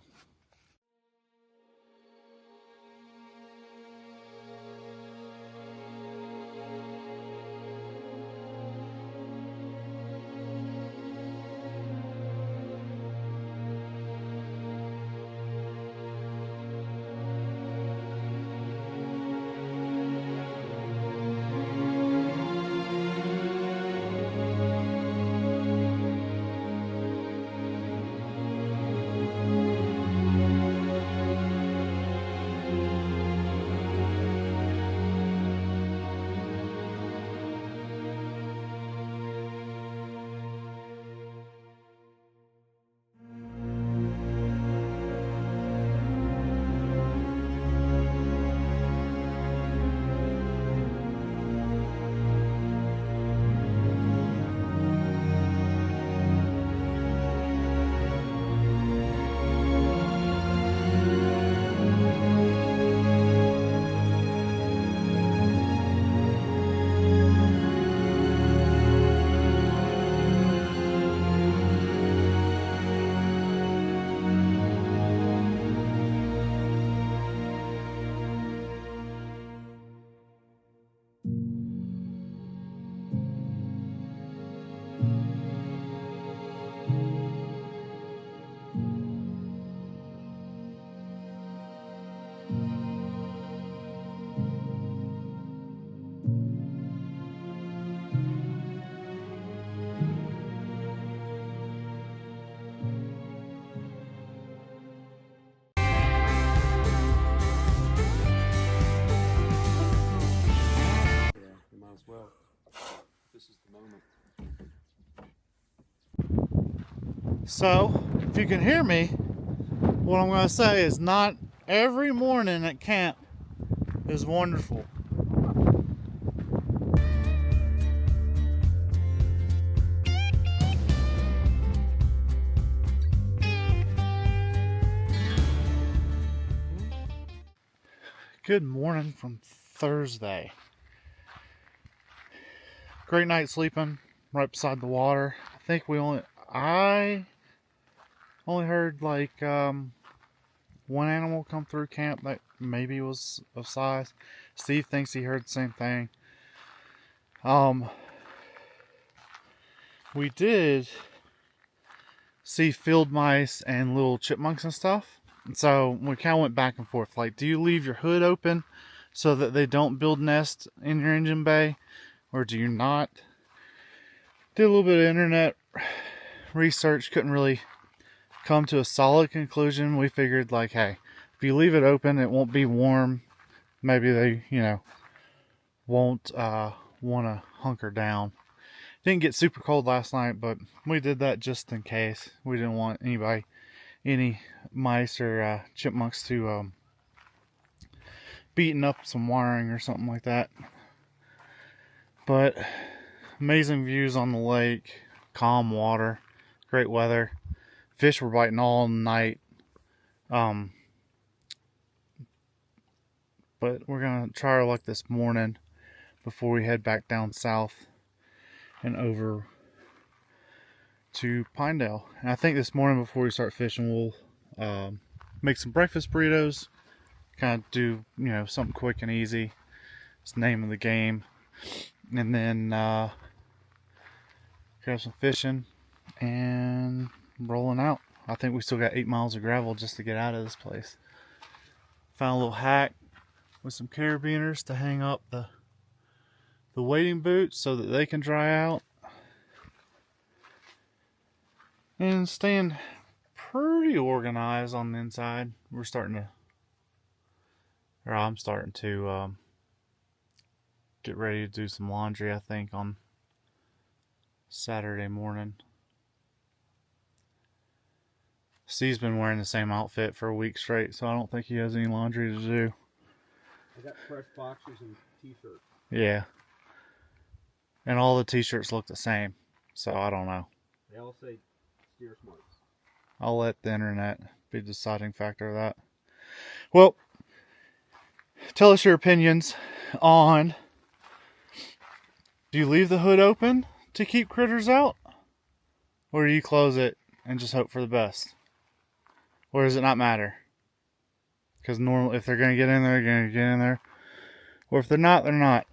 Well, this is the moment. So, if you can hear me, what I'm going to say is not every morning at camp is wonderful. Good morning from Thursday. Great night sleeping right beside the water. I only heard like one animal come through camp that maybe was of size. Steve thinks he heard the same thing. We did see field mice and little chipmunks and stuff. And so we kind of went back and forth. Like, do you leave your hood open so that they don't build nests in your engine bay? Or do you not? Did a little bit of internet research. Couldn't really come to a solid conclusion. We figured like, hey, if you leave it open, it won't be warm. Maybe they, won't want to hunker down. Didn't get super cold last night, but we did that just in case. We didn't want any mice or chipmunks to beating up some wiring or something like that. But amazing views on the lake, calm water, great weather. Fish were biting all night. But we're gonna try our luck this morning before we head back down south and over to Pinedale. And I think this morning before we start fishing, we'll make some breakfast burritos. Kind of do, something quick and easy. It's the name of the game. And then grab some fishing and rolling out. I think we still got 8 miles of gravel just to get out of this place. Found a little hack with some carabiners to hang up the wading boots so that they can dry out. And staying pretty organized on the inside. I'm starting to get ready to do some laundry, I think, on Saturday morning. Steve's been wearing the same outfit for a week straight, so I don't think he has any laundry to do. I got fresh boxers and t-shirts. Yeah. And all the t-shirts look the same, so I don't know. They all say Steer Smarts. I'll let the internet be the deciding factor of that. Well, tell us your opinions on, do you leave the hood open to keep critters out? Or do you close it and just hope for the best? Or does it not matter? Because normally, if they're going to get in there, they're going to get in there. Or if they're not, they're not.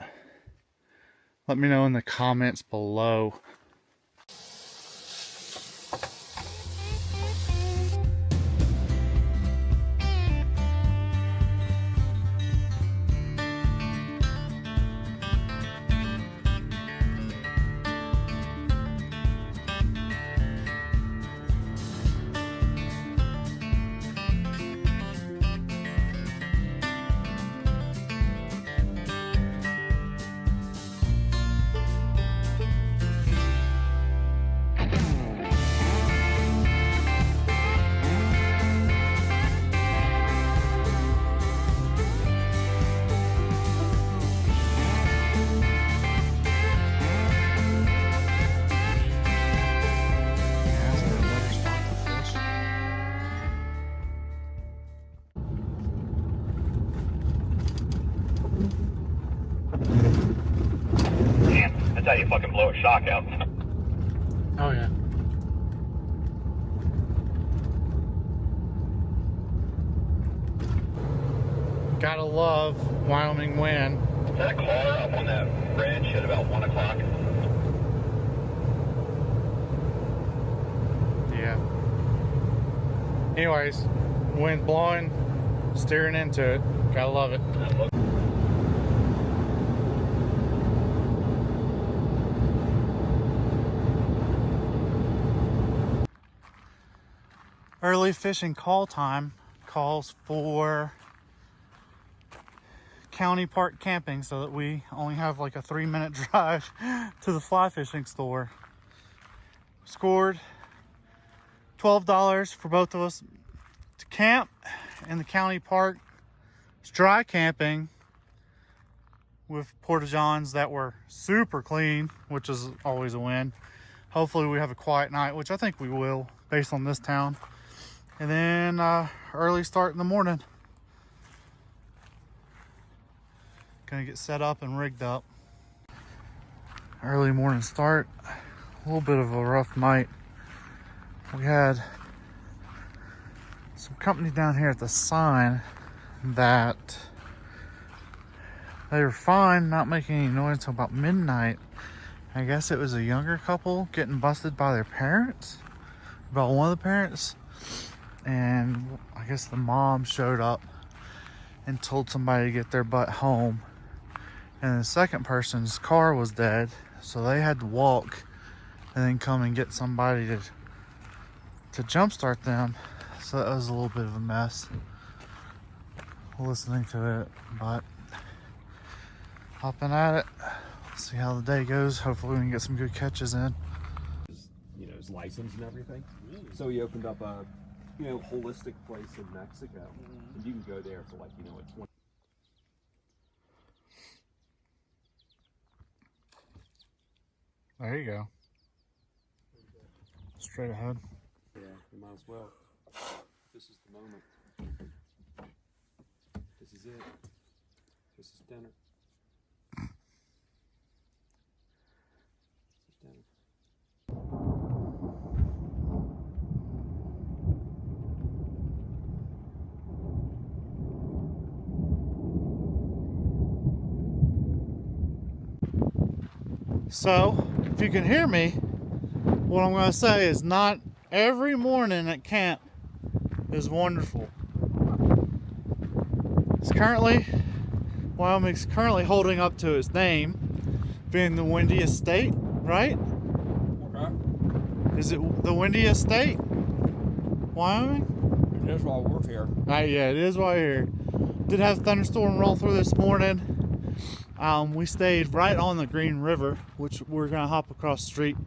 Let me know in the comments below. That's how you fucking blow a shock out. Oh yeah. Gotta love Wyoming wind. Is that a car up on that bridge at about 1 o'clock? Yeah. Anyways, wind blowing, steering into it. Gotta love it. Early fishing call time calls for county park camping so that we only have like a 3-minute drive to the fly fishing store. Scored $12 for both of us to camp in the county park. It's dry camping with porta-johns that were super clean, which is always a win. Hopefully we have a quiet night, which I think we will based on this town. And then early start in the morning. Gonna get set up and rigged up. Early morning start. A little bit of a rough night. We had some company down here at the sign that they were fine, not making any noise until about midnight. I guess it was a younger couple getting busted by their parents, by one of the parents. And I guess the mom showed up and told somebody to get their butt home. And the second person's car was dead, so they had to walk and then come and get somebody to jumpstart them. So that was a little bit of a mess listening to it, but hopping at it. See how the day goes. Hopefully we can get some good catches in. You know, his license and everything. So he opened up a, you know, holistic place in Mexico. And you can go there for like, you know, a 20. There you go. Straight ahead. Yeah, you might as well. This is the moment. This is it. This is dinner. This is dinner. So, if you can hear me, what I'm going to say is not every morning at camp is wonderful. It's currently Wyoming's currently holding up to its name, being the windiest state, right? Is it the windiest state? Wyoming? It is while we're here. Yeah, it is while you're here. Did have a thunderstorm roll through this morning. We stayed right on the Green River, which we're gonna hop across the street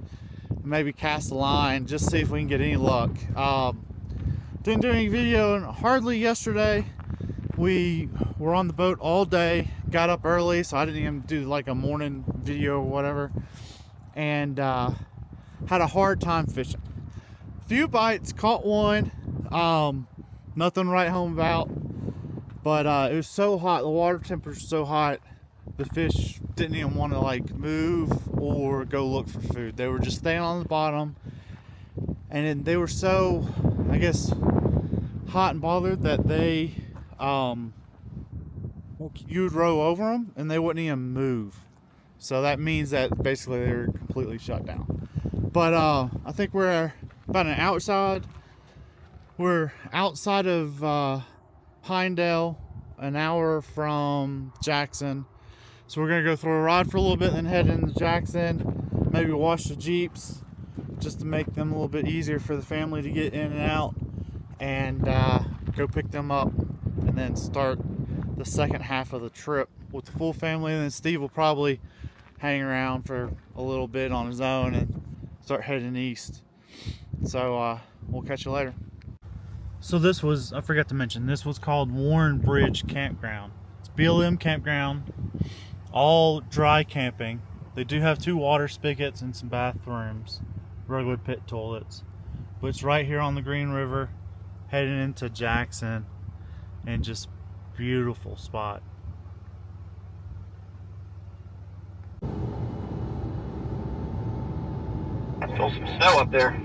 and maybe cast a line, just see if we can get any luck. Didn't do any video hardly yesterday. We were on the boat all day, got up early, so I didn't even do like a morning video or whatever, and had a hard time fishing. Few bites, caught one, nothing to write home about, but it was so hot, the water temperature was so hot, the fish didn't even want to like move or go look for food. They were just staying on the bottom, and then they were so, I guess, hot and bothered that they you would row over them and they wouldn't even move. So that means that basically they were completely shut down. But I think we're about we're outside of Pinedale, an hour from Jackson. So we're gonna go throw a rod for a little bit, then head into Jackson, maybe wash the Jeeps just to make them a little bit easier for the family to get in and out, and go pick them up, and then start the second half of the trip with the full family. And then Steve will probably hang around for a little bit on his own and start heading east. So we'll catch you later. So this was, I forgot to mention, this was called Warren Bridge Campground. It's BLM campground, all dry camping. They do have 2 water spigots and some bathrooms, regular pit toilets. But it's right here on the Green River, heading into Jackson, and just beautiful spot. I feel some snow up there.